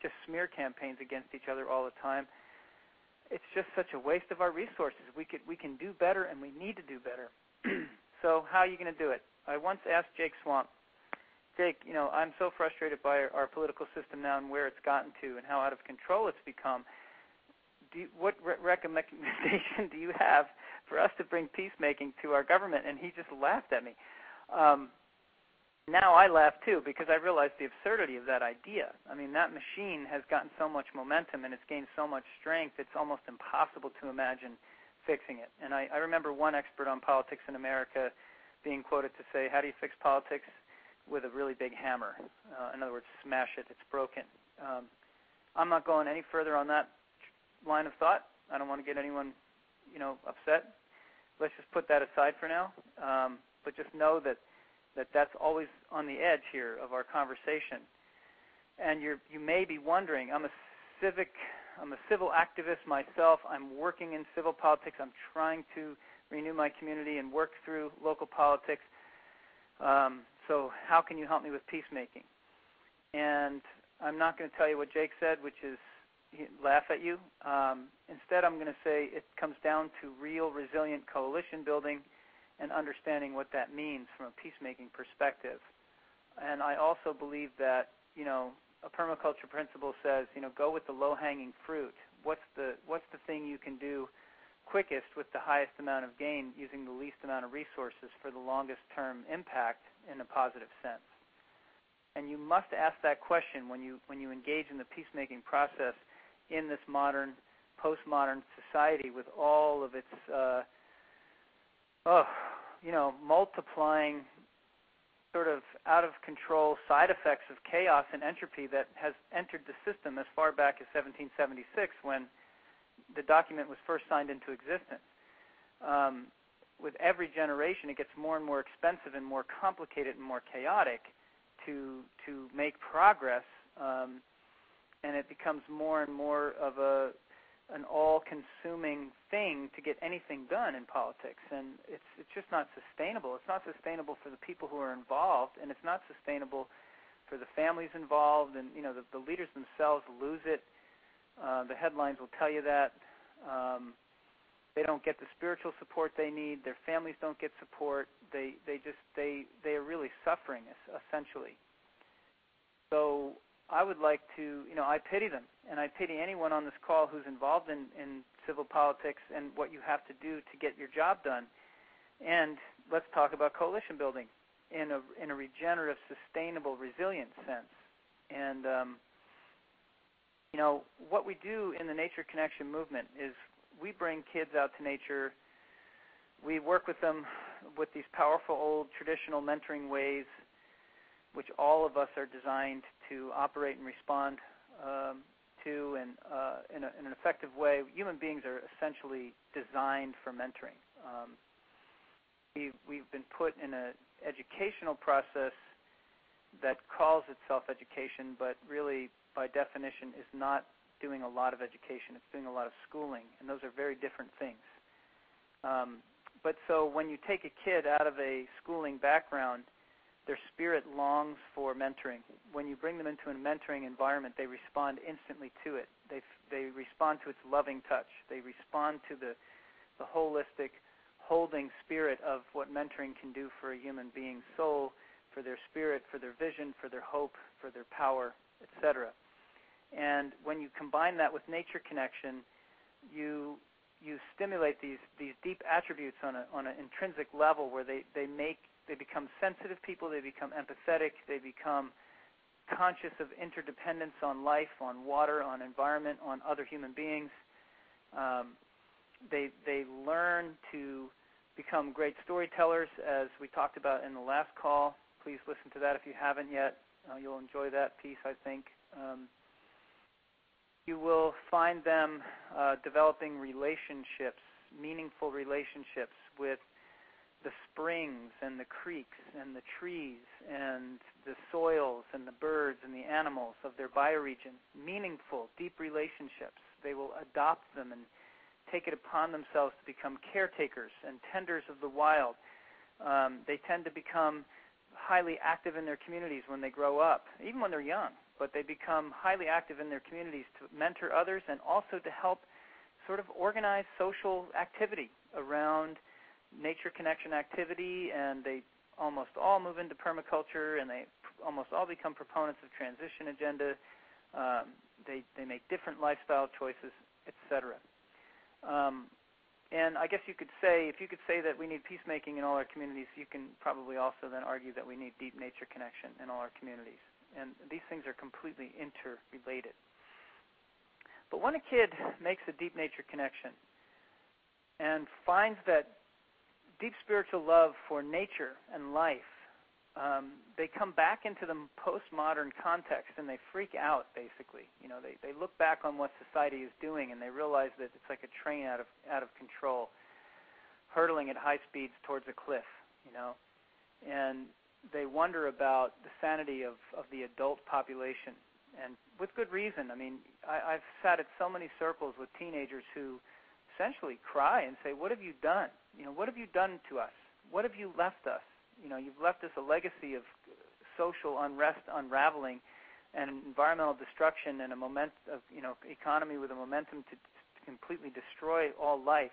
just smear campaigns against each other all the time. It's just such a waste of our resources. We can do better, and we need to do better. So how are you going to do it? I once asked Jake Swamp, Jake, I'm so frustrated by our political system now and where it's gotten to and how out of control it's become. What recommendation do you have for us to bring peacemaking to our government? And he just laughed at me. Now I laugh too, because I realize the absurdity of that idea. I mean, that machine has gotten so much momentum and it's gained so much strength, it's almost impossible to imagine fixing it. And I remember one expert on politics in America being quoted to say, how do you fix politics? With a really big hammer. In other words, smash it, it's broken. I'm not going any further on that line of thought. I don't want to get anyone, upset. Let's just put that aside for now. But just know that's always on the edge here of our conversation. And you may be wondering, I'm a civil activist myself. I'm working in civil politics. I'm trying to renew my community and work through local politics. So how can you help me with peacemaking? And I'm not going to tell you what Jake said, which is laugh at you. Instead, I'm going to say it comes down to real, resilient coalition building and understanding what that means from a peacemaking perspective. And I also believe that, a permaculture principle says, go with the low-hanging fruit. What's the thing you can do quickest with the highest amount of gain using the least amount of resources for the longest-term impact in a positive sense? And you must ask that question when you engage in the peacemaking process in this modern, postmodern society with all of its, multiplying sort of out-of-control side effects of chaos and entropy that has entered the system as far back as 1776 when the document was first signed into existence. With every generation, it gets more and more expensive and more complicated and more chaotic to make progress, and it becomes more and more of an all-consuming thing to get anything done in politics, and it's just not sustainable. It's not sustainable for the people who are involved, and it's not sustainable for the families involved, and the leaders themselves lose it. The headlines will tell you that. They don't get the spiritual support they need. Their families don't get support. They are really suffering, essentially. So I would like to, I pity them, and I pity anyone on this call who's involved in civil politics and what you have to do to get your job done. And let's talk about coalition building in a regenerative, sustainable, resilient sense. And what we do in the Nature Connection movement is we bring kids out to nature. We work with them with these powerful old traditional mentoring ways, which all of us are designed to operate and respond to in an effective way. Human beings are essentially designed for mentoring. We've been put in an educational process that calls itself education, but really, by definition, is not doing a lot of education. It's doing a lot of schooling, and those are very different things. But so when you take a kid out of a schooling background, their spirit longs for mentoring. When you bring them into a mentoring environment, they respond instantly to it. They respond to its loving touch. They respond to the holistic, holding spirit of what mentoring can do for a human being's soul, for their spirit, for their vision, for their hope, for their power, etc. And when you combine that with nature connection, you stimulate these deep attributes on an intrinsic level where they become sensitive people, they become empathetic, they become conscious of interdependence on life, on water, on environment, on other human beings. They learn to become great storytellers, as we talked about in the last call. Please listen to that if you haven't yet. You'll enjoy that piece, I think. You will find them developing relationships, meaningful relationships with the springs and the creeks and the trees and the soils and the birds and the animals of their bioregion. Meaningful, deep relationships. They will adopt them and take it upon themselves to become caretakers and tenders of the wild. They tend to become highly active in their communities when they grow up, even when they're young, but they become highly active in their communities to mentor others and also to help sort of organize social activity around nature connection activity, and they almost all move into permaculture, and they almost all become proponents of transition agenda. They make different lifestyle choices, etc. And I guess you could say, if you could say that we need peacemaking in all our communities, you can probably also then argue that we need deep nature connection in all our communities. And these things are completely interrelated. But when a kid makes a deep nature connection and finds that deep spiritual love for nature and life, they come back into the postmodern context and they freak out, basically. They look back on what society is doing and they realize that it's like a train out of control, hurtling at high speeds towards a cliff, and they wonder about the sanity of the adult population, and with good reason. I mean, I've sat at so many circles with teenagers who essentially cry and say, "What have you done? What have you done to us? What have you left us? You've left us a legacy of social unrest, unraveling, and environmental destruction, and economy with a momentum to completely destroy all life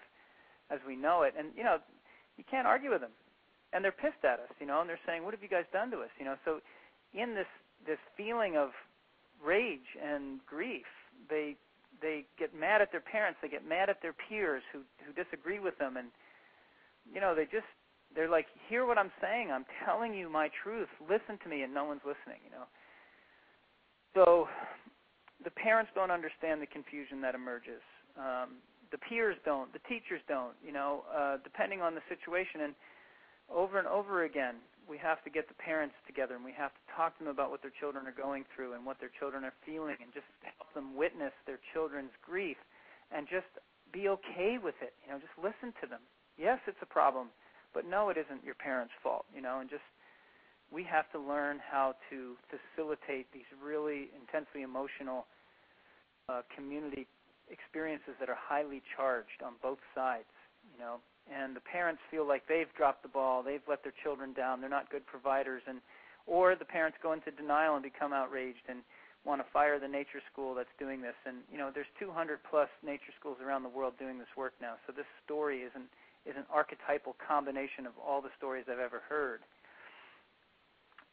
as we know it." And you can't argue with them, and they're pissed at us, and they're saying, "What have you guys done to us?" So in this feeling of rage and grief, they get mad at their parents, they get mad at their peers who disagree with them, and they're like, "Hear what I'm saying. I'm telling you my truth. Listen to me," and no one's listening, So the parents don't understand the confusion that emerges. The peers don't. The teachers don't, depending on the situation. And over again, we have to get the parents together, and we have to talk to them about what their children are going through and what their children are feeling, and just help them witness their children's grief and just be okay with it. Just listen to them. Yes, it's a problem, but no, it isn't your parents' fault, and just we have to learn how to facilitate these really intensely emotional community experiences that are highly charged on both sides, and the parents feel like they've dropped the ball, they've let their children down, they're not good providers, or the parents go into denial and become outraged and want to fire the nature school that's doing this. And there's 200 plus nature schools around the world doing this work now, so this story is an archetypal combination of all the stories I've ever heard.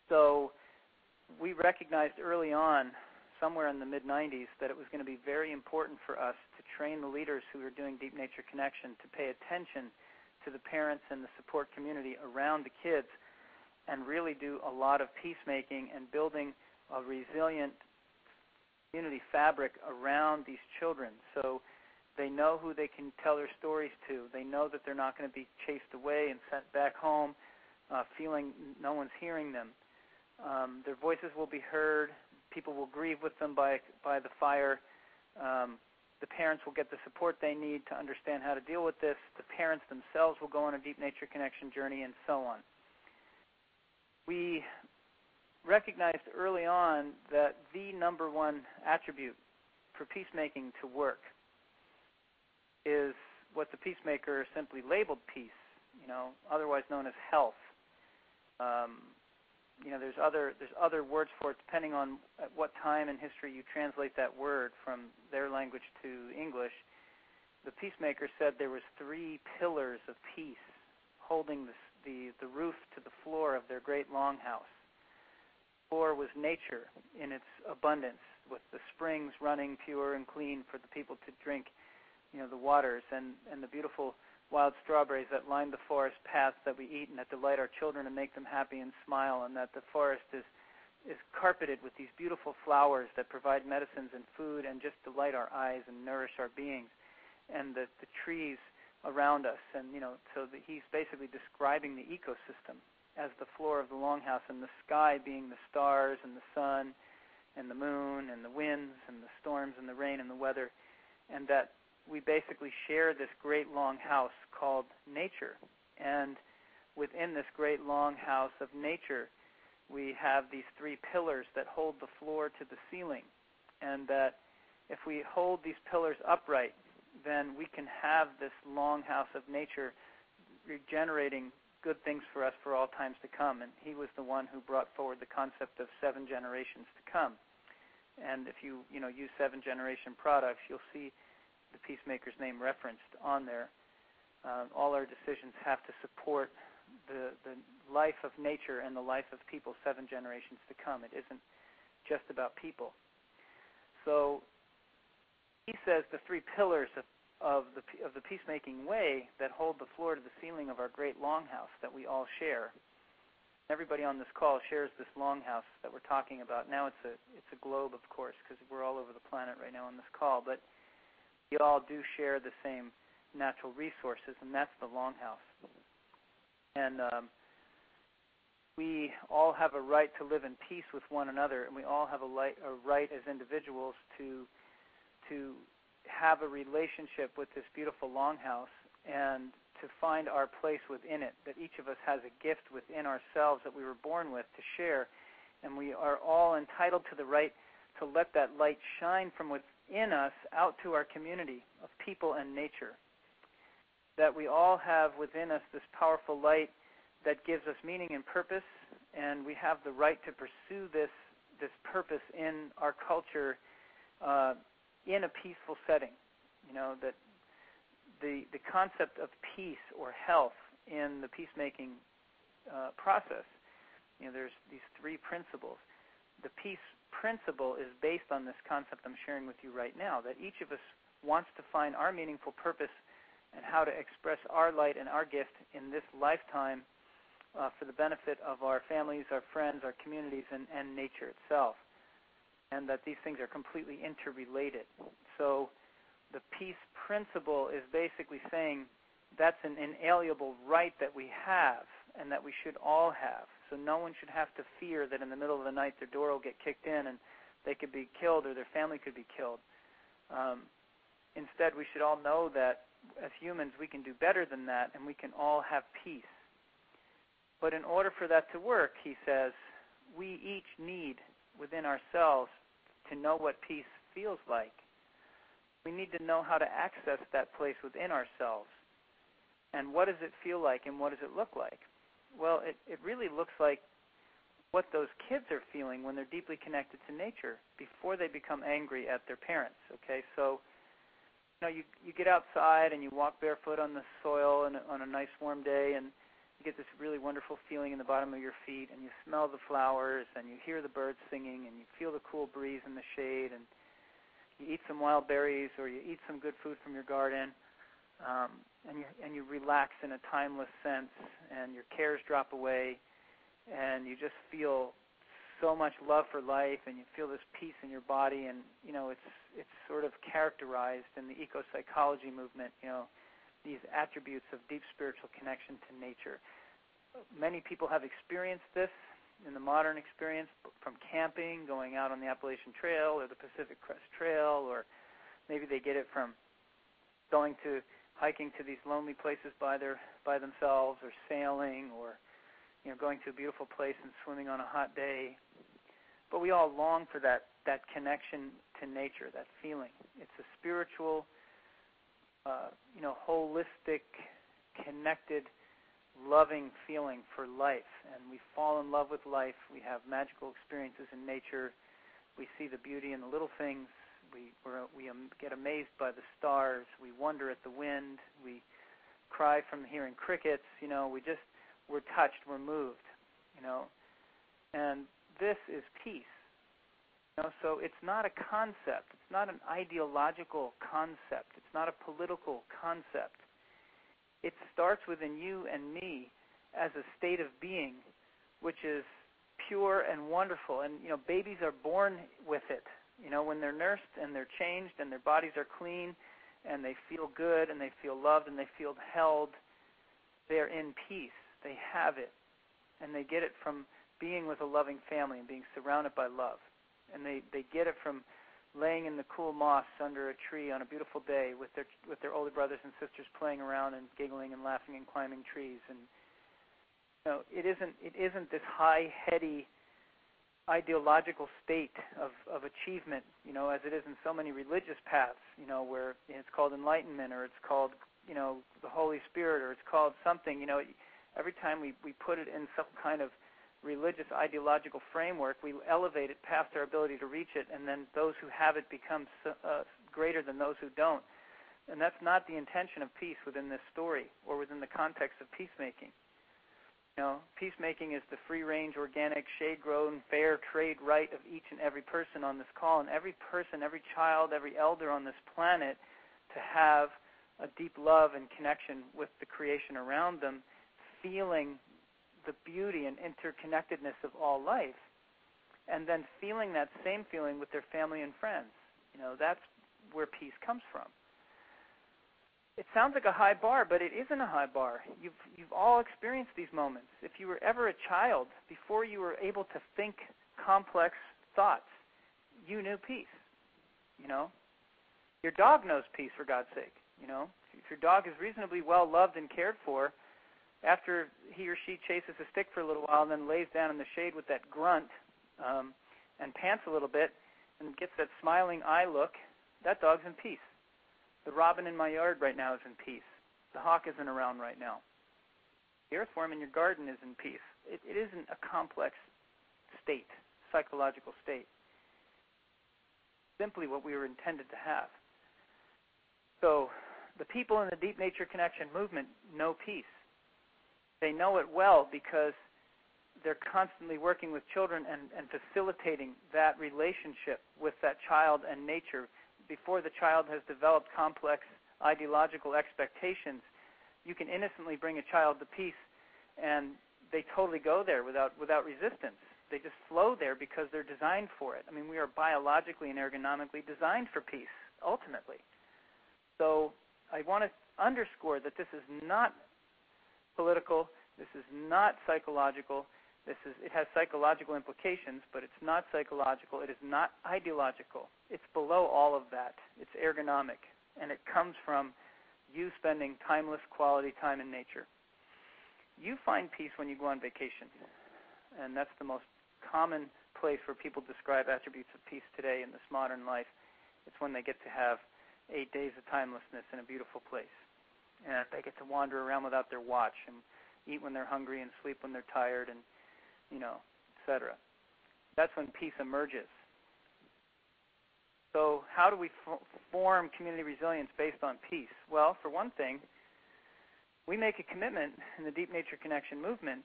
So we recognized early on, somewhere in the mid-90s, that it was going to be very important for us to train the leaders who are doing deep nature connection to pay attention to the parents and the support community around the kids, and really do a lot of peacemaking and building a resilient community fabric around these children, so they know who they can tell their stories to. They know that they're not going to be chased away and sent back home feeling no one's hearing them. Their voices will be heard. People will grieve with them by the fire. The parents will get the support they need to understand how to deal with this. The parents themselves will go on a deep nature connection journey, and so on. We recognized early on that the number one attribute for peacemaking to work is what the Peacemaker simply labeled peace, otherwise known as health. There's other words for it depending on at what time in history you translate that word from their language to English. The Peacemaker said there was 3 pillars of peace holding the roof to the floor of their great longhouse. The floor was nature in its abundance, with the springs running pure and clean for the people to drink, the waters, and the beautiful wild strawberries that line the forest paths that we eat and that delight our children and make them happy and smile, and that the forest is carpeted with these beautiful flowers that provide medicines and food and just delight our eyes and nourish our beings, and the trees around us. And, so he's basically describing the ecosystem as the floor of the longhouse, and the sky being the stars and the sun and the moon and the winds and the storms and the rain and the weather, and that we basically share this great long house called nature. And within this great long house of nature, we have these three pillars that hold the floor to the ceiling, and that if we hold these pillars upright, then we can have this long house of nature regenerating good things for us for all times to come. And he was the one who brought forward the concept of 7 generations to come. And if you use 7-generation products, you'll see the Peacemaker's name referenced on there. All our decisions have to support the life of nature and the life of people 7 generations to come. It isn't just about people. So he says the 3 pillars of the peacemaking way that hold the floor to the ceiling of our great longhouse that we all share. Everybody on this call shares this longhouse that we're talking about. Now it's a globe, of course, because we're all over the planet right now on this call, but we all do share the same natural resources, and that's the longhouse. And we all have a right to live in peace with one another, and we all have a right as individuals to have a relationship with this beautiful longhouse and to find our place within it, that each of us has a gift within ourselves that we were born with to share, and we are all entitled to the right to let that light shine from within us out to our community of people and nature. That we all have within us this powerful light that gives us meaning and purpose, and we have the right to pursue this purpose in our culture in a peaceful setting. That the concept of peace or health in the peacemaking process, there's these 3 principles. The peace principle is based on this concept I'm sharing with you right now, that each of us wants to find our meaningful purpose and how to express our light and our gift in this lifetime for the benefit of our families, our friends, our communities, and nature itself, and that these things are completely interrelated. So the peace principle is basically saying that's an inalienable right that we have and that we should all have. So no one should have to fear that in the middle of the night their door will get kicked in and they could be killed or their family could be killed. Instead, we should all know that as humans we can do better than that, and we can all have peace. But in order for that to work, he says, we each need within ourselves to know what peace feels like. We need to know how to access that place within ourselves. And what does it feel like, and what does it look like? Well, it really looks like what those kids are feeling when they're deeply connected to nature before they become angry at their parents. Okay, so you get outside and you walk barefoot on the soil on a nice warm day, and you get this really wonderful feeling in the bottom of your feet, and you smell the flowers, and you hear the birds singing, and you feel the cool breeze in the shade, and you eat some wild berries or you eat some good food from your garden, and you relax in a timeless sense, and your cares drop away, and you just feel so much love for life, and you feel this peace in your body, and it's sort of characterized in the eco-psychology movement, these attributes of deep spiritual connection to nature. Many people have experienced this in the modern experience from camping, going out on the Appalachian Trail or the Pacific Crest Trail, or maybe they get it from going to hiking to these lonely places by themselves, or sailing, or going to a beautiful place and swimming on a hot day. But we all long for that connection to nature, that feeling. It's a spiritual, holistic, connected, loving feeling for life. And we fall in love with life. We have magical experiences in nature. We see the beauty in the little things. We get amazed by the stars. We wonder at the wind. We cry from hearing crickets. We're touched. We're moved. And this is peace. So it's not a concept. It's not an ideological concept. It's not a political concept. It starts within you and me as a state of being, which is pure and wonderful. And, babies are born with it. When they're nursed and they're changed and their bodies are clean and they feel good, and they feel loved, and they feel held, they're in peace. They have it, and they get it from being with a loving family and being surrounded by love. And they get it from laying in the cool moss under a tree on a beautiful day with their older brothers and sisters playing around and giggling and laughing and climbing trees. And it isn't this high, heady, ideological state of achievement, as it is in so many religious paths, where it's called enlightenment, or it's called, the Holy Spirit, or it's called something. Every time we put it in some kind of religious ideological framework, we elevate it past our ability to reach it, and then those who have it become greater than those who don't. And that's not the intention of peace within this story or within the context of peacemaking. Peacemaking is the free-range, organic, shade-grown, fair trade right of each and every person on this call, and every person, every child, every elder on this planet to have a deep love and connection with the creation around them, feeling the beauty and interconnectedness of all life, and then feeling that same feeling with their family and friends. That's where peace comes from. It sounds like a high bar, but it isn't a high bar. You've all experienced these moments. If you were ever a child, before you were able to think complex thoughts, you knew peace. Your dog knows peace, for God's sake. If your dog is reasonably well loved and cared for, after he or she chases a stick for a little while and then lays down in the shade with that grunt and pants a little bit and gets that smiling eye look, that dog's in peace. The robin in my yard right now is in peace. The hawk isn't around right now. The earthworm in your garden is in peace. It isn't a complex state, psychological state. Simply what we were intended to have. So the people in the Deep Nature Connection movement know peace. They know it well because they're constantly working with children and facilitating that relationship with that child and nature. Before the child has developed complex ideological expectations, you can innocently bring a child to peace, and they totally go there without resistance. They just flow there because they're designed for it. We are biologically and ergonomically designed for peace, ultimately. So I want to underscore that this is not political, this is not psychological, it has psychological implications, but it's not psychological, it is not ideological. It's below all of that. It's ergonomic, and it comes from you spending timeless quality time in nature. You find peace when you go on vacation, and that's the most common place where people describe attributes of peace today in this modern life. It's when they get to have 8 days of timelessness in a beautiful place, and they get to wander around without their watch and eat when they're hungry and sleep when they're tired, and etc. That's when peace emerges. So how do we form community resilience based on peace? Well, for one thing, we make a commitment in the Deep Nature Connection movement,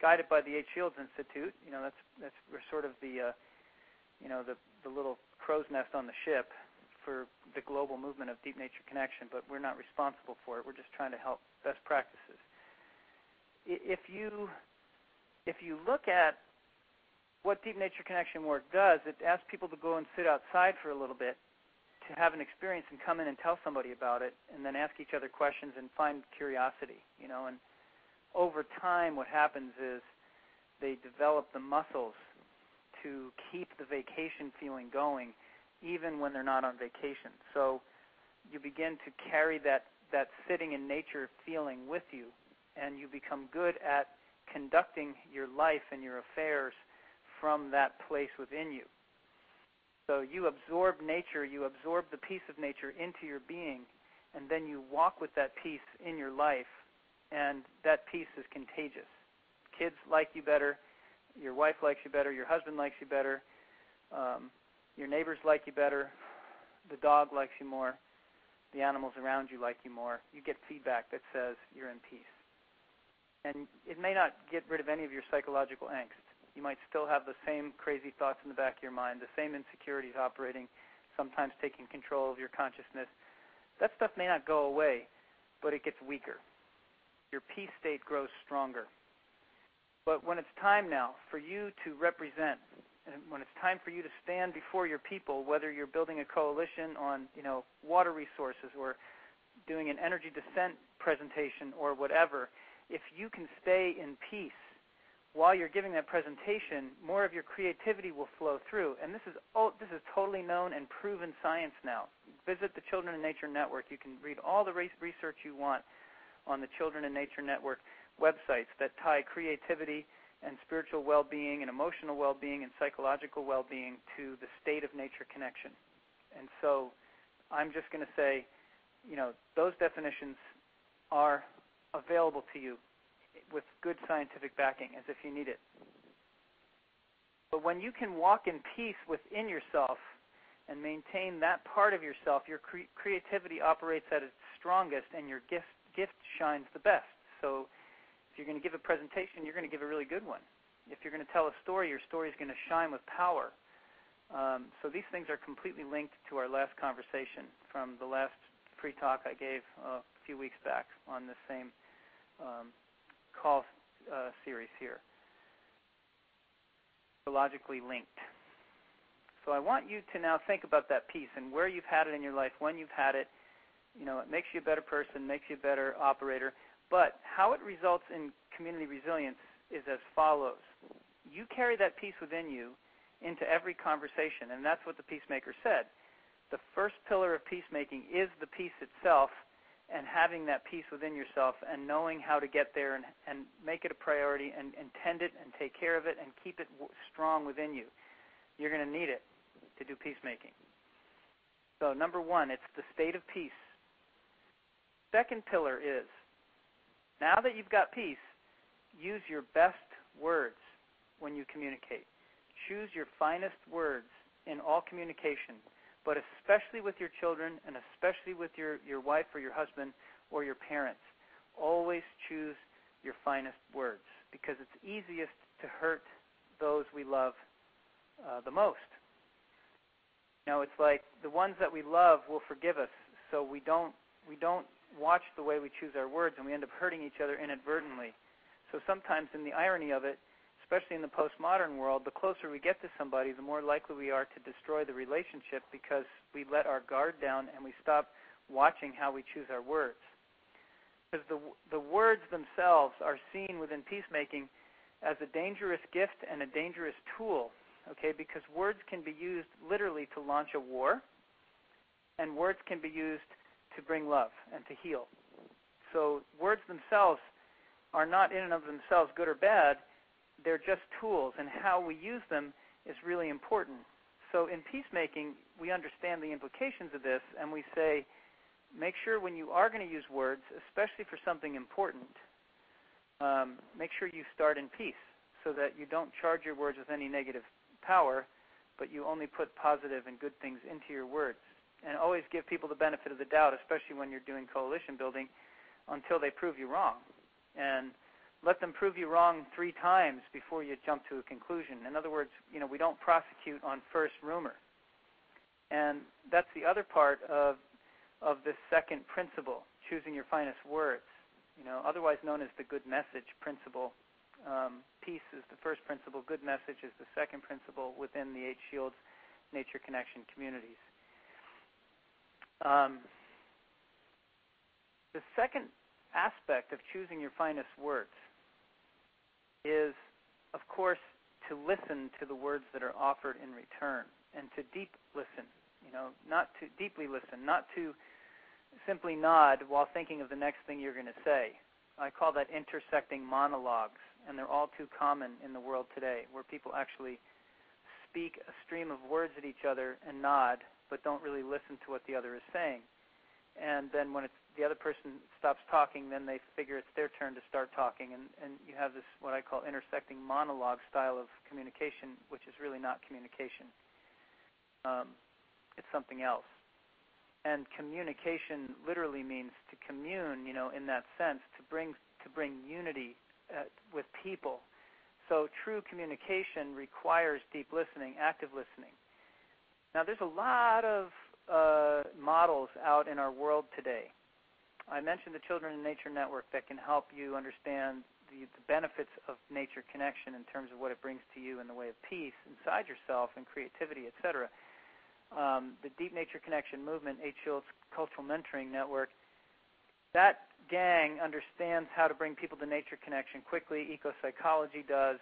guided by the H. Shields Institute. We're sort of the little crow's nest on the ship for the global movement of Deep Nature Connection, but we're not responsible for it. We're just trying to help best practices. If you look at what Deep Nature Connection work does, it asks people to go and sit outside for a little bit to have an experience and come in and tell somebody about it, and then ask each other questions and find curiosity, and over time what happens is they develop the muscles to keep the vacation feeling going even when they're not on vacation. So you begin to carry that sitting in nature feeling with you, and you become good at conducting your life and your affairs from that place within you. So you absorb nature, you absorb the peace of nature into your being, and then you walk with that peace in your life, and that peace is contagious. Kids like you better, your wife likes you better, your husband likes you better, your neighbors like you better, the dog likes you more, the animals around you like you more. You get feedback that says you're in peace. And it may not get rid of any of your psychological angst. You might still have the same crazy thoughts in the back of your mind, the same insecurities operating, sometimes taking control of your consciousness. That stuff may not go away, but it gets weaker. Your peace state grows stronger. But when it's time now for you to represent and when it's time for you to stand before your people, whether you're building a coalition on, water resources or doing an energy descent presentation or whatever, if you can stay in peace while you're giving that presentation, more of your creativity will flow through. And this is totally known and proven science now. Visit the Children in Nature Network. You can read all the research you want on the Children in Nature Network websites that tie creativity and spiritual well-being and emotional well-being and psychological well-being to the state of nature connection. And so I'm just going to say, those definitions are available to you with good scientific backing, as if you need it. But when you can walk in peace within yourself and maintain that part of yourself, your creativity operates at its strongest and your gift shines the best. So if you're going to give a presentation, you're going to give a really good one. If you're going to tell a story, your story is going to shine with power. So these things are completely linked to our last conversation from the last free talk I gave a few weeks back on this same call series here. Logically linked. So I want you to now think about that peace and where you've had it in your life, when you've had it. It makes you a better person, makes you a better operator. But how it results in community resilience is as follows. You carry that peace within you into every conversation, and that's what the Peacemaker said. The first pillar of peacemaking is the peace itself, and having that peace within yourself and knowing how to get there and make it a priority and tend it and take care of it and keep it strong within you. You're going to need it to do peacemaking. So number one, it's the state of peace. Second pillar is, now that you've got peace, use your best words when you communicate. Choose your finest words in all communication, but especially with your children and especially with your wife or your husband or your parents. Always choose your finest words because it's easiest to hurt those we love the most. It's like the ones that we love will forgive us, so we don't watch the way we choose our words, and we end up hurting each other inadvertently. So sometimes in the irony of it, especially in the postmodern world, the closer we get to somebody, the more likely we are to destroy the relationship because we let our guard down and we stop watching how we choose our words. Because the words themselves are seen within peacemaking as a dangerous gift and a dangerous tool, okay, because words can be used literally to launch a war, and words can be used to bring love and to heal. So words themselves are not in and of themselves good or bad. They're just tools, and how we use them is really important. So in peacemaking, we understand the implications of this, and we say, make sure when you are going to use words, especially for something important, make sure you start in peace so that you don't charge your words with any negative power, but you only put positive and good things into your words. And always give people the benefit of the doubt, especially when you're doing coalition building, until they prove you wrong. And let them prove you wrong 3 times before you jump to a conclusion. In other words, we don't prosecute on first rumor. And that's the other part of this second principle, choosing your finest words, otherwise known as the good message principle. Peace is the first principle. Good message is the second principle within the 8 Shields Nature Connection communities. The second aspect of choosing your finest words is, of course, to listen to the words that are offered in return and to deep listen, not to deeply listen, not to simply nod while thinking of the next thing you're going to say. I call that intersecting monologues, and they're all too common in the world today, where people actually speak a stream of words at each other and nod, but don't really listen to what the other is saying. And then when the other person stops talking, then they figure it's their turn to start talking, and you have this, what I call intersecting monologue style of communication, which is really not communication. It's something else. And communication literally means to commune, in that sense, to bring unity with people. So true communication requires deep listening, active listening. Now, there's a lot of models out in our world today. I mentioned the Children in Nature Network that can help you understand the benefits of nature connection in terms of what it brings to you in the way of peace inside yourself and creativity, etc. The Deep Nature Connection Movement, H. Schultz Cultural Mentoring Network, that gang understands how to bring people to nature connection quickly. Eco-psychology does.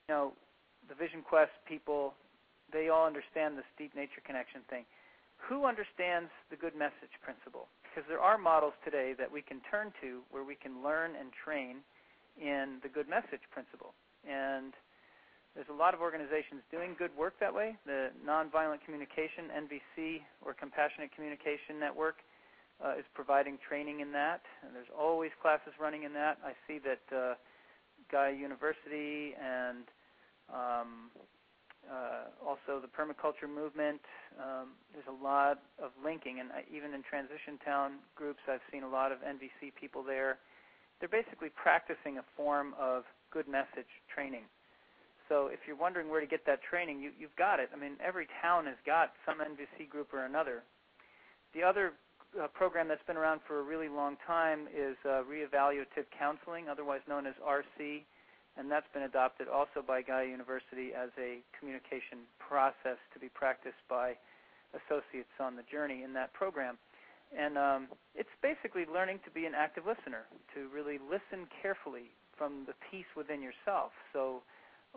The Vision Quest people, they all understand this deep nature connection thing. Who understands the good message principle? Because there are models today that we can turn to where we can learn and train in the good message principle. And there's a lot of organizations doing good work that way. The Nonviolent Communication, NVC, or Compassionate Communication Network, is providing training in that. And there's always classes running in that. I see that Gaia University and also the permaculture movement, there's a lot of linking. And even in transition town groups, I've seen a lot of NVC people there. They're basically practicing a form of good message training. So if you're wondering where to get that training, you've got it. I mean, every town has got some NVC group or another. The other program that's been around for a really long time is reevaluative counseling, otherwise known as RC, and that's been adopted also by Gaia University as a communication process to be practiced by associates on the journey in that program. And it's basically learning to be an active listener, to really listen carefully from the piece within yourself. So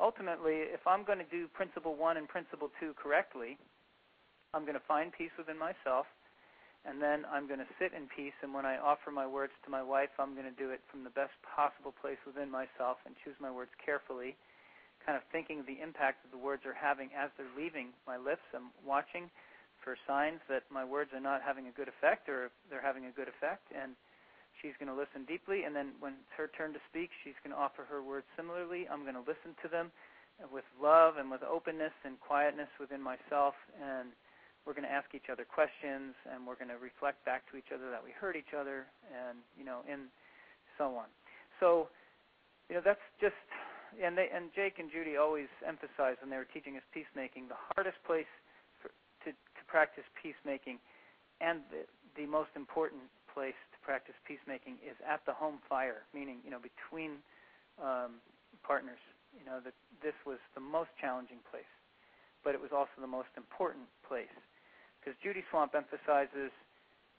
ultimately, if I'm going to do Principle 1 and Principle 2 correctly, I'm going to find peace within myself, and then I'm going to sit in peace, and when I offer my words to my wife, I'm going to do it from the best possible place within myself and choose my words carefully, kind of thinking of the impact that the words are having as they're leaving my lips. I'm watching for signs that my words are not having a good effect or they're having a good effect, and she's going to listen deeply, and then when it's her turn to speak, she's going to offer her words similarly. I'm going to listen to them with love and with openness and quietness within myself, and we're going to ask each other questions, and we're going to reflect back to each other that we heard each other, and and so on. So, that's just, and Jake and Judy always emphasized when they were teaching us peacemaking, the hardest place to practice peacemaking, and the most important place to practice peacemaking is at the home fire, meaning between partners. That this was the most challenging place, but it was also the most important place. Because Judy Swamp emphasizes,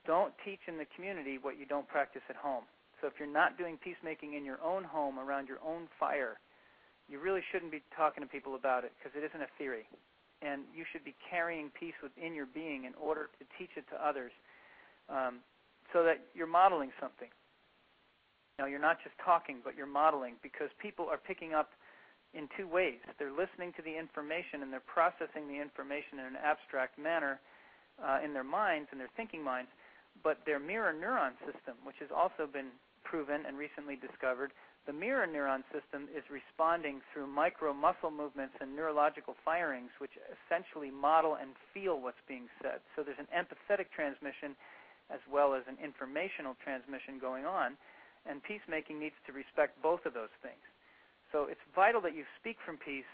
don't teach in the community what you don't practice at home. So if you're not doing peacemaking in your own home around your own fire, you really shouldn't be talking to people about it because it isn't a theory. And you should be carrying peace within your being in order to teach it to others so that you're modeling something. You're not just talking, but you're modeling, because people are picking up in two ways. They're listening to the information and they're processing the information in an abstract manner in their minds, in their thinking minds, but their mirror neuron system, which has also been proven and recently discovered, the mirror neuron system is responding through micro muscle movements and neurological firings, which essentially model and feel what's being said. So there's an empathetic transmission as well as an informational transmission going on, and peacemaking needs to respect both of those things. So it's vital that you speak from peace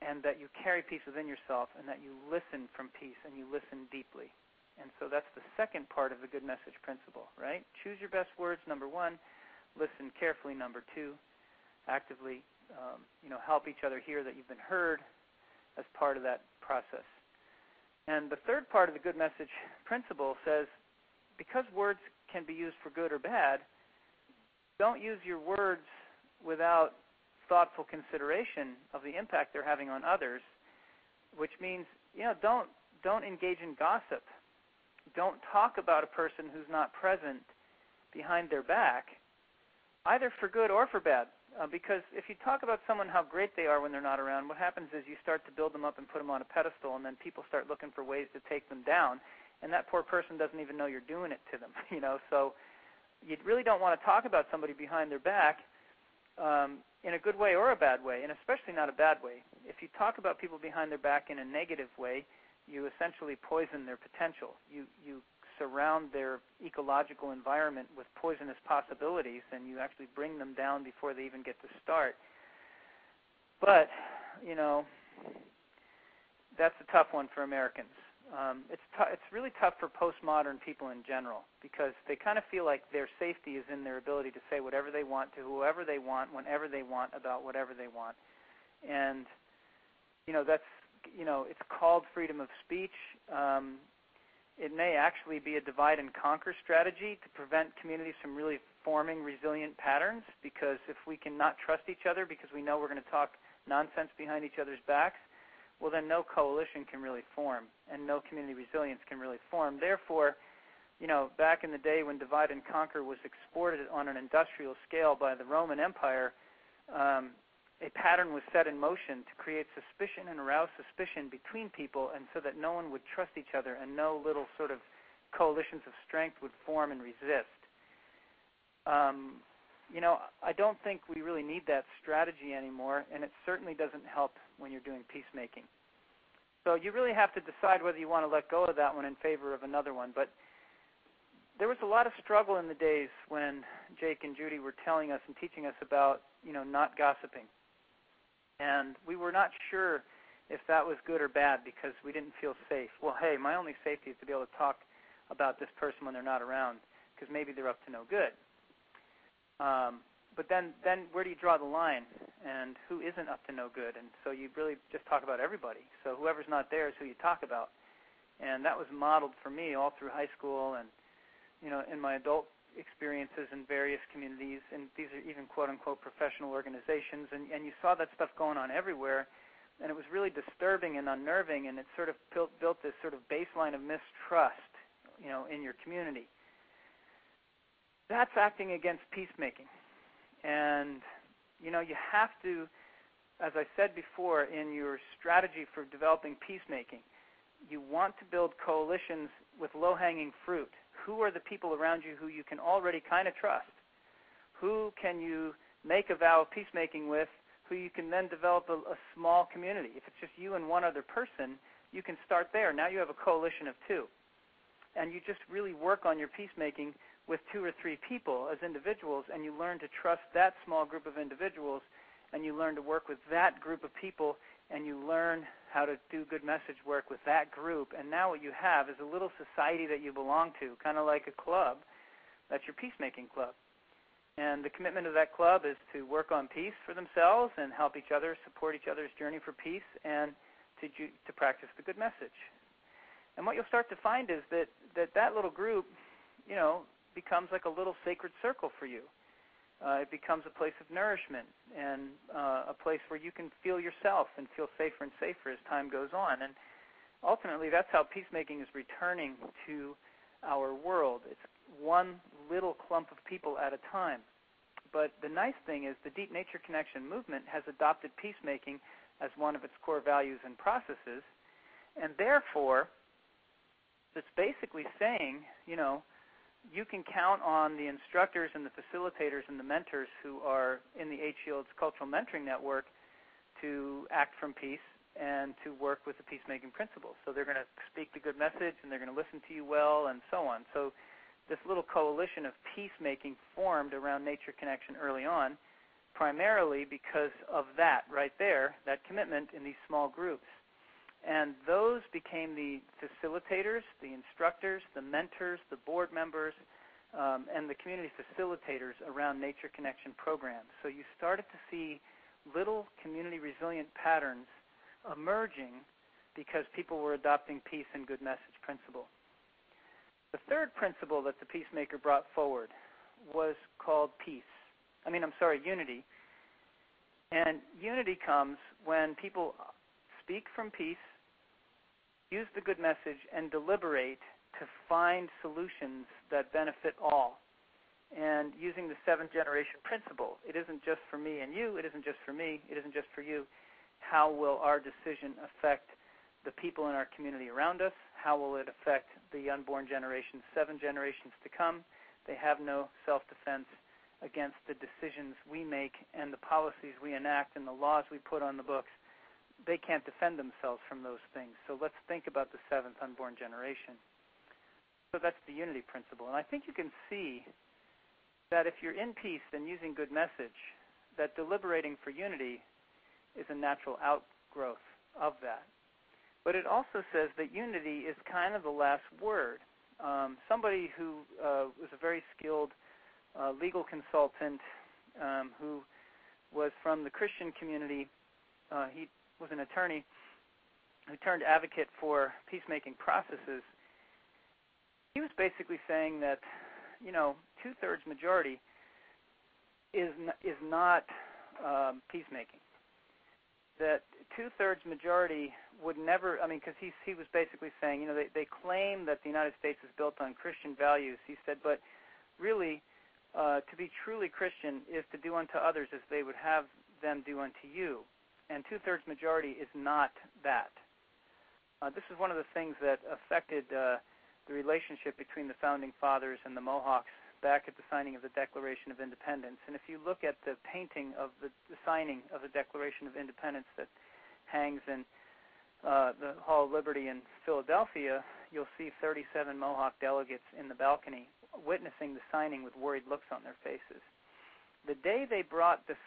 and that you carry peace within yourself, and that you listen from peace, and you listen deeply. And so that's the second part of the good message principle, right? Choose your best words, number one. Listen carefully, number two. Actively, help each other hear that you've been heard as part of that process. And the third part of the good message principle says, because words can be used for good or bad, don't use your words without thoughtful consideration of the impact they're having on others, which means, don't engage in gossip. Don't talk about a person who's not present behind their back, either for good or for bad. Because if you talk about someone how great they are when they're not around, what happens is you start to build them up and put them on a pedestal, and then people start looking for ways to take them down, and that poor person doesn't even know you're doing it to them. So you really don't want to talk about somebody behind their back in a good way or a bad way, and especially not a bad way. If you talk about people behind their back in a negative way, you essentially poison their potential. You surround their ecological environment with poisonous possibilities, and you actually bring them down before they even get to start. But, that's a tough one for Americans. It's really tough for postmodern people in general because they kind of feel like their safety is in their ability to say whatever they want to whoever they want, whenever they want, about whatever they want. And, it's called freedom of speech. It may actually be a divide and conquer strategy to prevent communities from really forming resilient patterns, because if we cannot trust each other because we know we're going to talk nonsense behind each other's backs, well, then no coalition can really form and no community resilience can really form. Therefore, back in the day when divide and conquer was exported on an industrial scale by the Roman Empire, a pattern was set in motion to create suspicion and arouse suspicion between people, and so that no one would trust each other and no little sort of coalitions of strength would form and resist. I don't think we really need that strategy anymore, and it certainly doesn't help when you're doing peacemaking. So you really have to decide whether you want to let go of that one in favor of another one. But there was a lot of struggle in the days when Jake and Judy were telling us and teaching us about, not gossiping. And we were not sure if that was good or bad because we didn't feel safe. Well, hey, my only safety is to be able to talk about this person when they're not around because maybe they're up to no good. But then where do you draw the line, and who isn't up to no good? And so you really just talk about everybody. So whoever's not there is who you talk about. And that was modeled for me all through high school and, in my adult experiences in various communities, and these are even quote-unquote professional organizations, and you saw that stuff going on everywhere, and it was really disturbing and unnerving, and it sort of built this sort of baseline of mistrust, in your community. That's acting against peacemaking. And, you have to, as I said before, in your strategy for developing peacemaking, you want to build coalitions with low-hanging fruit. Who are the people around you who you can already kind of trust? Who can you make a vow of peacemaking with, who you can then develop a small community? If it's just you and one other person, you can start there. Now you have a coalition of two. And you just really work on your peacemaking with 2 or 3 people as individuals, and you learn to trust that small group of individuals, and you learn to work with that group of people, and you learn how to do good message work with that group. And now what you have is a little society that you belong to, kind of like a club. That's your peacemaking club. And the commitment of that club is to work on peace for themselves and help each other, support each other's journey for peace, and to practice the good message. And what you'll start to find is that little group, becomes like a little sacred circle for you. It becomes a place of nourishment and a place where you can feel yourself and feel safer and safer as time goes on. And ultimately, that's how peacemaking is returning to our world. It's one little clump of people at a time. But the nice thing is the Deep Nature Connection movement has adopted peacemaking as one of its core values and processes. And therefore, it's basically saying, you can count on the instructors and the facilitators and the mentors who are in the H. Shields Cultural Mentoring Network to act from peace and to work with the peacemaking principles. So they're going to speak the good message, and they're going to listen to you well, and so on. So this little coalition of peacemaking formed around Nature Connection early on, primarily because of that right there, that commitment in these small groups. And those became the facilitators, the instructors, the mentors, the board members, and the community facilitators around Nature Connection programs. So you started to see little community resilient patterns emerging because people were adopting peace and good message principle. The third principle that the Peacemaker brought forward was called unity. And unity comes when people speak from peace, use the good message, and deliberate to find solutions that benefit all. And using the 7th generation principle, it isn't just for me and you, it isn't just for me, it isn't just for you. How will our decision affect the people in our community around us? How will it affect the unborn generations, 7 generations to come? They have no self-defense against the decisions we make and the policies we enact and the laws we put on the books. They can't defend themselves from those things. So let's think about the 7th unborn generation. So that's the unity principle. And I think you can see that if you're in peace and using good message, that deliberating for unity is a natural outgrowth of that. But it also says that unity is kind of the last word. Somebody who was a very skilled legal consultant who was from the Christian community, he was an attorney who turned advocate for peacemaking processes. He was basically saying that, two-thirds majority is not peacemaking. That two-thirds majority would never, because he was basically saying, they claim that the United States is built on Christian values. He said, but really, to be truly Christian is to do unto others as they would have them do unto you. And two-thirds majority is not that. This is one of the things that affected the relationship between the Founding Fathers and the Mohawks back at the signing of the Declaration of Independence. And if you look at the painting of the signing of the Declaration of Independence that hangs in the Hall of Liberty in Philadelphia, you'll see 37 Mohawk delegates in the balcony witnessing the signing with worried looks on their faces. The day they brought the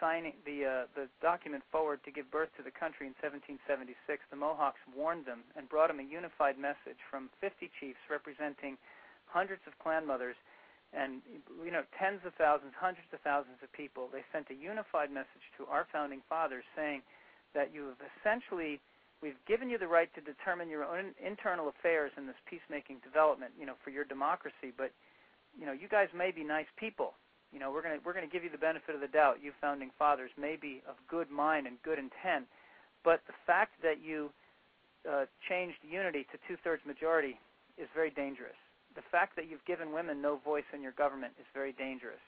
document forward to give birth to the country in 1776, the Mohawks warned them and brought them a unified message from 50 chiefs representing hundreds of clan mothers and tens of thousands, hundreds of thousands of people. They sent a unified message to our founding fathers saying that we've given you the right to determine your own internal affairs in this peacemaking development, for your democracy, but you guys may be nice people. We're going to give you the benefit of the doubt. You founding fathers may be of good mind and good intent, but the fact that you changed unity to two-thirds majority is very dangerous. The fact that you've given women no voice in your government is very dangerous.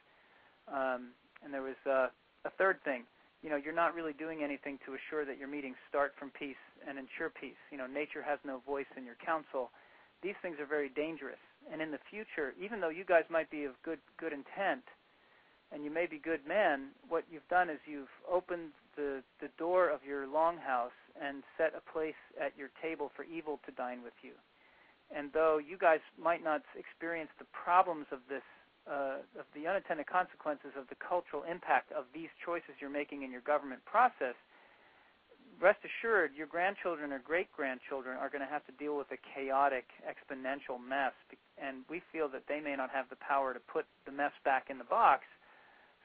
And there was a third thing. You're not really doing anything to assure that your meetings start from peace and ensure peace. Nature has no voice in your council. These things are very dangerous. And in the future, even though you guys might be of good intent, and you may be good men, what you've done is you've opened the door of your longhouse and set a place at your table for evil to dine with you. And though you guys might not experience the problems of this, of the unintended consequences of the cultural impact of these choices you're making in your government process, rest assured your grandchildren or great-grandchildren are going to have to deal with a chaotic, exponential mess. And we feel that they may not have the power to put the mess back in the box.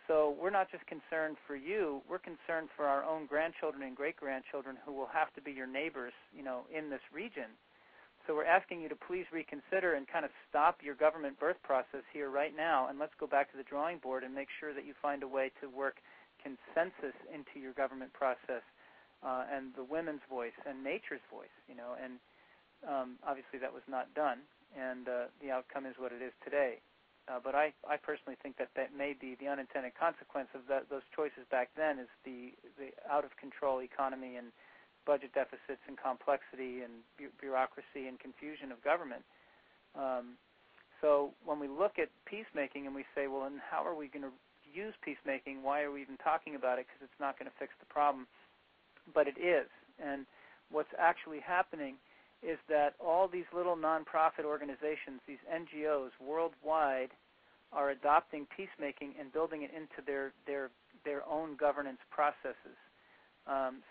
So we're not just concerned for you, we're concerned for our own grandchildren and great-grandchildren who will have to be your neighbors, in this region. So we're asking you to please reconsider and kind of stop your government birth process here right now, and let's go back to the drawing board and make sure that you find a way to work consensus into your government process and the women's voice and nature's voice, and obviously that was not done, and the outcome is what it is today. But I personally think that may be the unintended consequence of those choices back then is the out-of-control economy and budget deficits and complexity and bureaucracy and confusion of government. So when we look at peacemaking and we say, well, and how are we going to use peacemaking? Why are we even talking about it? Because it's not going to fix the problem. But it is. And what's actually happening is that all these little nonprofit organizations, these NGOs worldwide, are adopting peacemaking and building it into their own governance processes.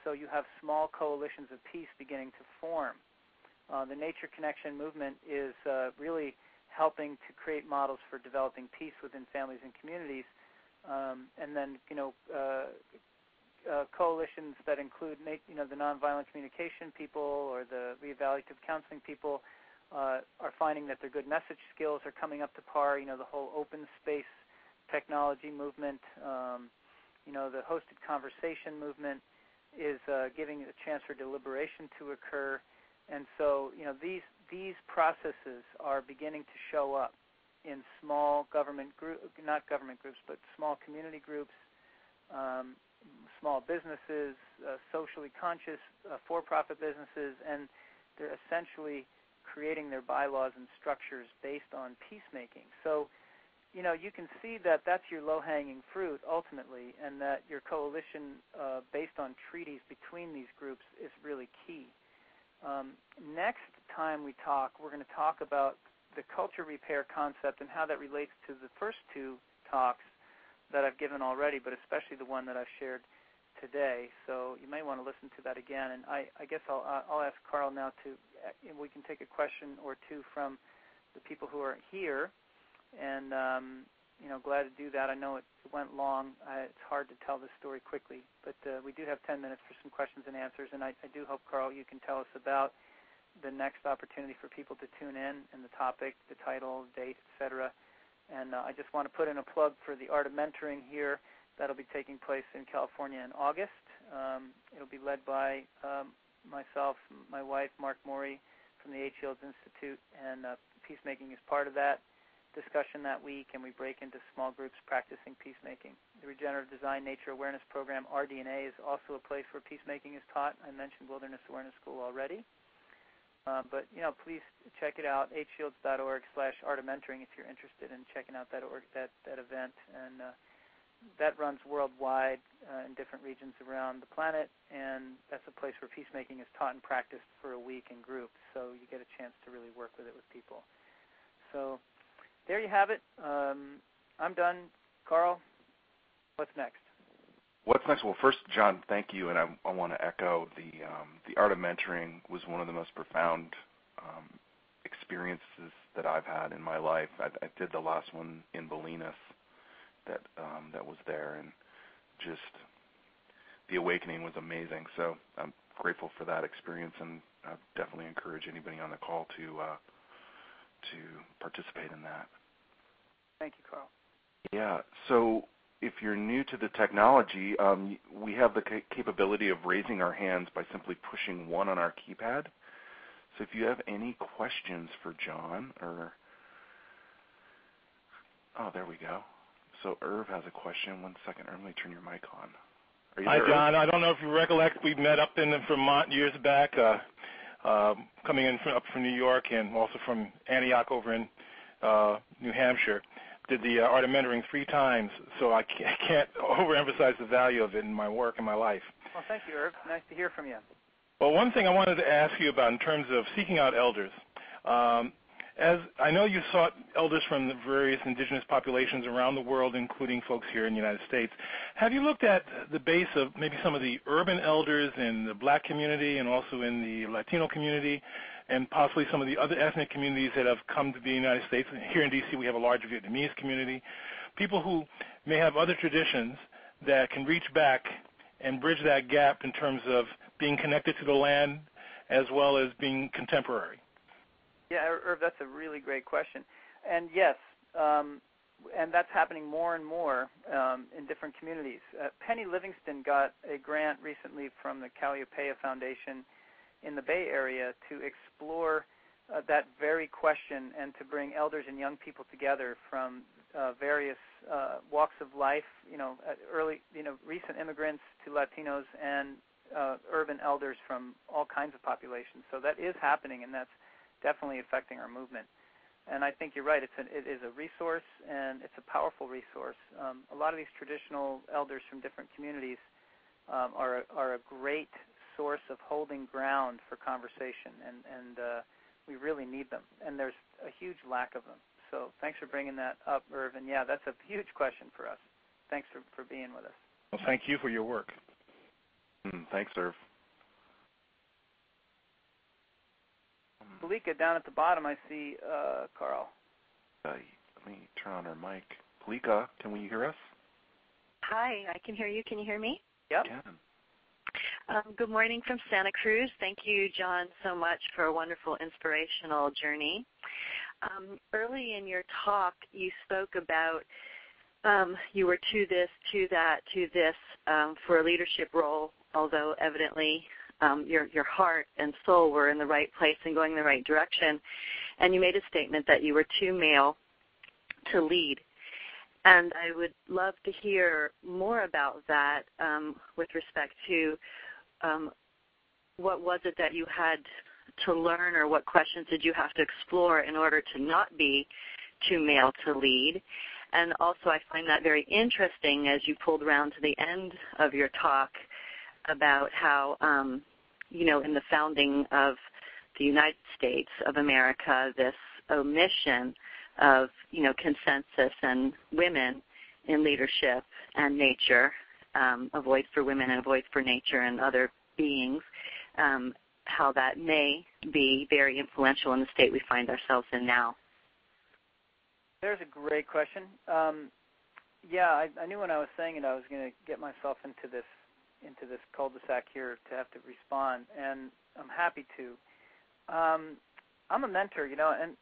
So you have small coalitions of peace beginning to form. The Nature Connection movement is really helping to create models for developing peace within families and communities. And then, coalitions that include, the nonviolent communication people or the reevaluative counseling people are finding that their good message skills are coming up to par. The whole open space technology movement, the hosted conversation movement is giving a chance for deliberation to occur. And so, these processes are beginning to show up in small not government groups, but small community groups, small businesses, socially conscious for-profit businesses, and they're essentially creating their bylaws and structures based on peacemaking. So, you can see that that's your low-hanging fruit ultimately, and that your coalition based on treaties between these groups is really key. Next time we talk, we're going to talk about the culture repair concept and how that relates to the first two talks that I've given already, but especially the one that I've shared today, so you may want to listen to that again. And I guess I'll ask Carl now we can take a question or two from the people who are here, and glad to do that. I know it went long. It's hard to tell this story quickly, but we do have 10 minutes for some questions and answers, and I do hope, Carl, you can tell us about the next opportunity for people to tune in and the topic, the title, date, etc. And I just want to put in a plug for the Art of Mentoring here. That'll be taking place in California in August. It'll be led by myself, my wife, Mark Morey from the H. Shields Institute, and Peacemaking is part of that discussion that week, and we break into small groups practicing peacemaking. The Regenerative Design Nature Awareness Program, RDNA, is also a place where peacemaking is taught. I mentioned Wilderness Awareness School already. But please check it out, hshields.org/Art of Mentoring if you're interested in checking out that event. And that runs worldwide in different regions around the planet, and that's a place where peacemaking is taught and practiced for a week in groups, so you get a chance to really work with it with people. So there you have it. I'm done. Carl, what's next? What's next? Well, first, John, thank you, and I want to echo the Art of Mentoring was one of the most profound experiences that I've had in my life. I did the last one in Bolinas that was there, and just the awakening was amazing. So I'm grateful for that experience, and I definitely encourage anybody on the call to participate in that. Thank you, Carl. Yeah, so if you're new to the technology, we have the capability of raising our hands by simply pushing 1 on our keypad. So if you have any questions for John there we go. So Irv has a question. 1 second, Irv, let me turn your mic on. Are you Hi, there, John. Irv? I don't know if you recollect, we met up in Vermont years back, coming in up from New York and also from Antioch over in New Hampshire. Did the Art of Mentoring 3 times, so I can't overemphasize the value of it in my work and my life. Well, thank you, Irv. Nice to hear from you. Well, one thing I wanted to ask you about in terms of seeking out elders. As I know you sought elders from the various indigenous populations around the world, including folks here in the United States. Have you looked at the base of maybe some of the urban elders in the black community and also in the Latino community, and possibly some of the other ethnic communities that have come to the United States? Here in D.C. we have a large Vietnamese community. People who may have other traditions that can reach back and bridge that gap in terms of being connected to the land as well as being contemporary. Yeah, Irv, that's a really great question. And yes, and that's happening more and more in different communities. Penny Livingston got a grant recently from the Calliopeia Foundation in the Bay Area to explore that very question and to bring elders and young people together from various walks of life, recent immigrants to Latinos and urban elders from all kinds of populations. So that is happening, and that's definitely affecting our movement. And I think you're right. It is a resource, and it's a powerful resource. A lot of these traditional elders from different communities are a great source of holding ground for conversation, and we really need them. And there's a huge lack of them. So thanks for bringing that up, Irv. And yeah, that's a huge question for us. Thanks for being with us. Well, thank you for your work. Thanks, Irv. Palika, down at the bottom, I see Carl. Let me turn on her mic. Palika, can we hear us? Hi, I can hear you. Can you hear me? Yep. Good morning from Santa Cruz. Thank you, John, so much for a wonderful, inspirational journey. Early in your talk, you spoke about you were to this, to that, to this for a leadership role, although evidently your heart and soul were in the right place and going in the right direction. And you made a statement that you were too male to lead. And I would love to hear more about that with respect to what was it that you had to learn, or what questions did you have to explore in order to not be too male to lead. And also I find that very interesting as you pulled around to the end of your talk about how, in the founding of the United States of America, this omission of, consensus and women in leadership and nature a voice for women and a voice for nature and other beings, how that may be very influential in the state we find ourselves in now? There's a great question. I knew when I was saying it I was going to get myself into this cul-de-sac here to have to respond, and I'm happy to. I'm a mentor,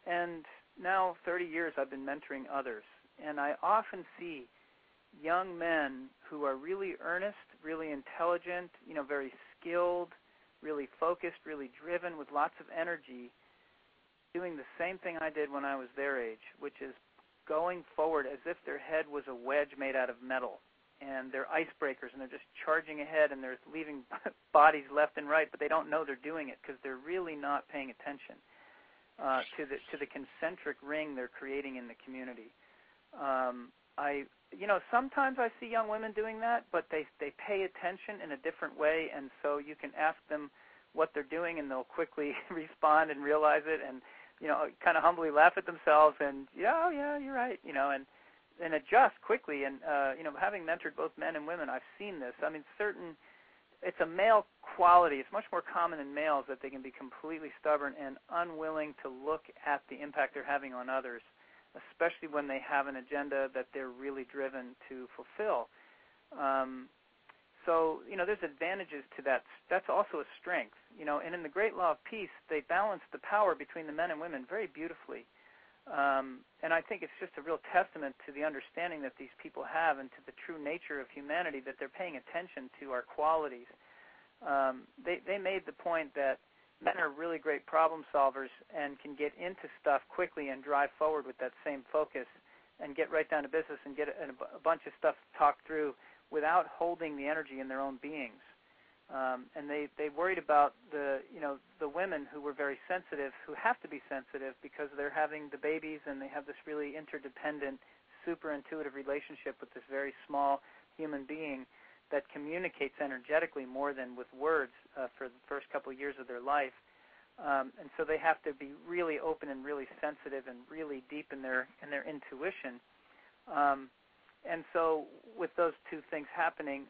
and now 30 years I've been mentoring others, and I often see young men who are really earnest, really intelligent, very skilled, really focused, really driven, with lots of energy, doing the same thing I did when I was their age, which is going forward as if their head was a wedge made out of metal, and they're icebreakers, and they're just charging ahead, and they're leaving bodies left and right, but they don't know they're doing it because they're really not paying attention to the concentric ring they're creating in the community. Sometimes I see young women doing that, but they pay attention in a different way, and so you can ask them what they're doing, and they'll quickly respond and realize it, and kind of humbly laugh at themselves, and yeah, you're right, and adjust quickly. And having mentored both men and women, I've seen this. I mean, it's a male quality. It's much more common in males that they can be completely stubborn and unwilling to look at the impact they're having on others, especially when they have an agenda that they're really driven to fulfill. So, there's advantages to that. That's also a strength, and in the Great Law of Peace, they balance the power between the men and women very beautifully. And I think it's just a real testament to the understanding that these people have and to the true nature of humanity, that they're paying attention to our qualities. They made the point that men are really great problem solvers and can get into stuff quickly and drive forward with that same focus and get right down to business and get a bunch of stuff talked through without holding the energy in their own beings. And they worried about the women who were very sensitive, who have to be sensitive because they're having the babies and they have this really interdependent, super intuitive relationship with this very small human being that communicates energetically more than with words for the first couple of years of their life. And so they have to be really open and really sensitive and really deep in their intuition. And so with those two things happening,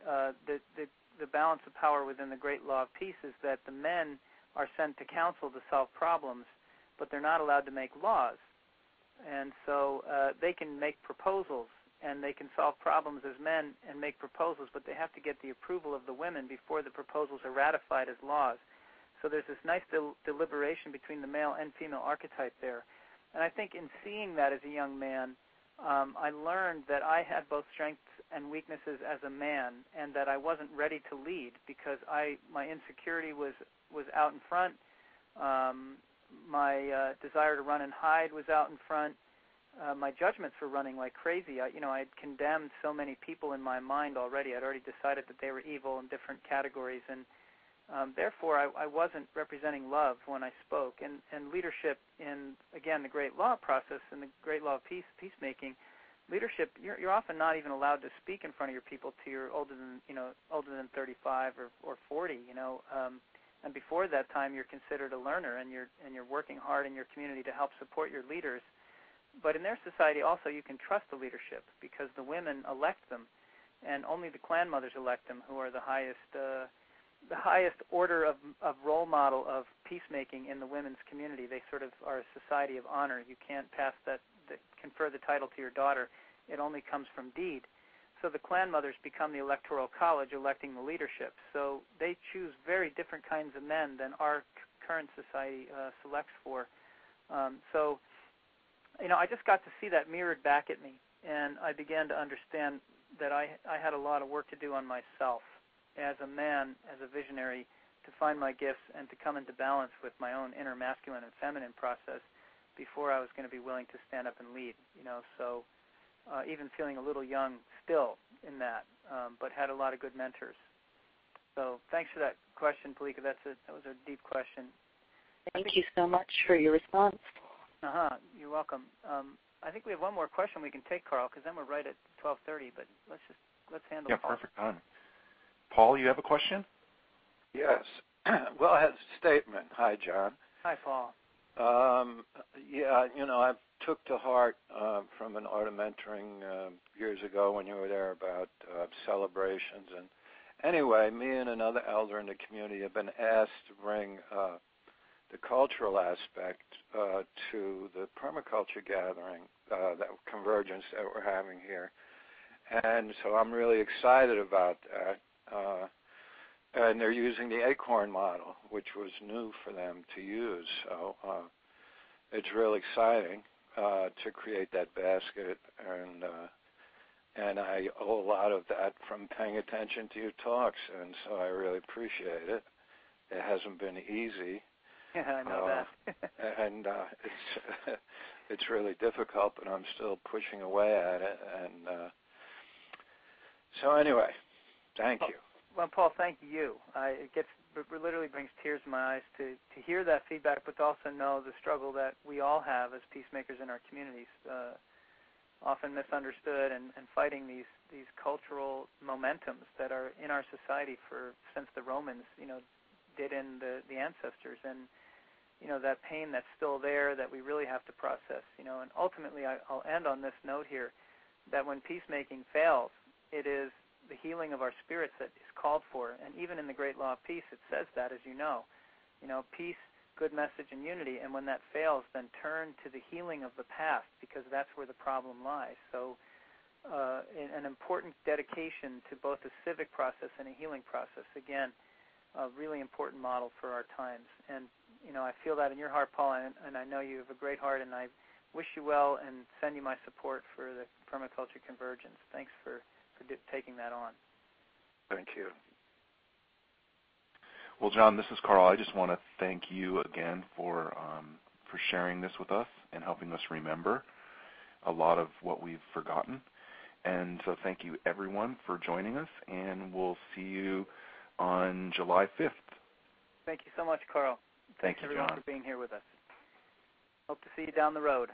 the balance of power within the Great Law of Peace is that the men are sent to council to solve problems, but they're not allowed to make laws. And so they can make proposals, and they can solve problems as men and make proposals, but they have to get the approval of the women before the proposals are ratified as laws. So there's this nice deliberation between the male and female archetype there. And I think in seeing that as a young man, I learned that I had both strengths and weaknesses as a man, and that I wasn't ready to lead because my insecurity was out in front. My desire to run and hide was out in front. My judgments were running like crazy. I had condemned so many people in my mind already. I'd already decided that they were evil in different categories, and therefore I wasn't representing love when I spoke. And leadership in, again, the Great Law process and the Great Law of Peacemaking, leadership, you're often not even allowed to speak in front of your people till you're older than 35 or 40, and before that time you're considered a learner, and you're working hard in your community to help support your leaders. But in their society also you can trust the leadership because the women elect them, and only the clan mothers elect them, who are the highest order of role model of peacemaking in the women's community. They sort of are a society of honor. You can't confer the title to your daughter. It only comes from deed. So the clan mothers become the electoral college electing the leadership. So they choose very different kinds of men than our current society selects for. So I just got to see that mirrored back at me, and I began to understand that I had a lot of work to do on myself as a man, as a visionary, to find my gifts and to come into balance with my own inner masculine and feminine process before I was going to be willing to stand up and lead. So even feeling a little young still in that, but had a lot of good mentors. So thanks for that question, Palika. That was a deep question. Thank you so much for your response. You're welcome. I think we have one more question we can take, Carl, because then we're right at 12:30. But let's handle it. Yeah, perfect time. Paul, you have a question? Yes. Well, I had a statement. Hi, John. Hi, Paul. Yeah, I took to heart from an order mentoring years ago when you were there about celebrations. And anyway, me and another elder in the community have been asked to bring the cultural aspect to the permaculture gathering, that convergence that we're having here. And so I'm really excited about that. And they're using the acorn model, which was new for them to use. So it's really exciting to create that basket. And I owe a lot of that from paying attention to your talks. And so I really appreciate it. It hasn't been easy. Yeah, I know that. And it's really difficult, but I'm still pushing away at it. And so anyway, thank you. Well, Paul, thank you. It literally brings tears to my eyes to hear that feedback, but to also know the struggle that we all have as peacemakers in our communities, often misunderstood and fighting these cultural momentums that are in our society since the Romans, did in the ancestors, and that pain that's still there that we really have to process, and ultimately I'll end on this note here, that when peacemaking fails, it is the healing of our spirits that is called for, and even in the Great Law of Peace it says that, as you know, peace, good message, and unity, and when that fails, then turn to the healing of the past, because that's where the problem lies. So an important dedication to both a civic process and a healing process, again, a really important model for our times. And I feel that in your heart, Paul, and I know you have a great heart, and I wish you well and send you my support for the permaculture convergence. Thanks for taking that on. Thank you. Well, John, this is Carl. I just want to thank you again for sharing this with us and helping us remember a lot of what we've forgotten. And so thank you, everyone, for joining us, and we'll see you on July 5th. Thank you so much, Carl. Thank you, everyone, John, for being here with us. Hope to see you down the road.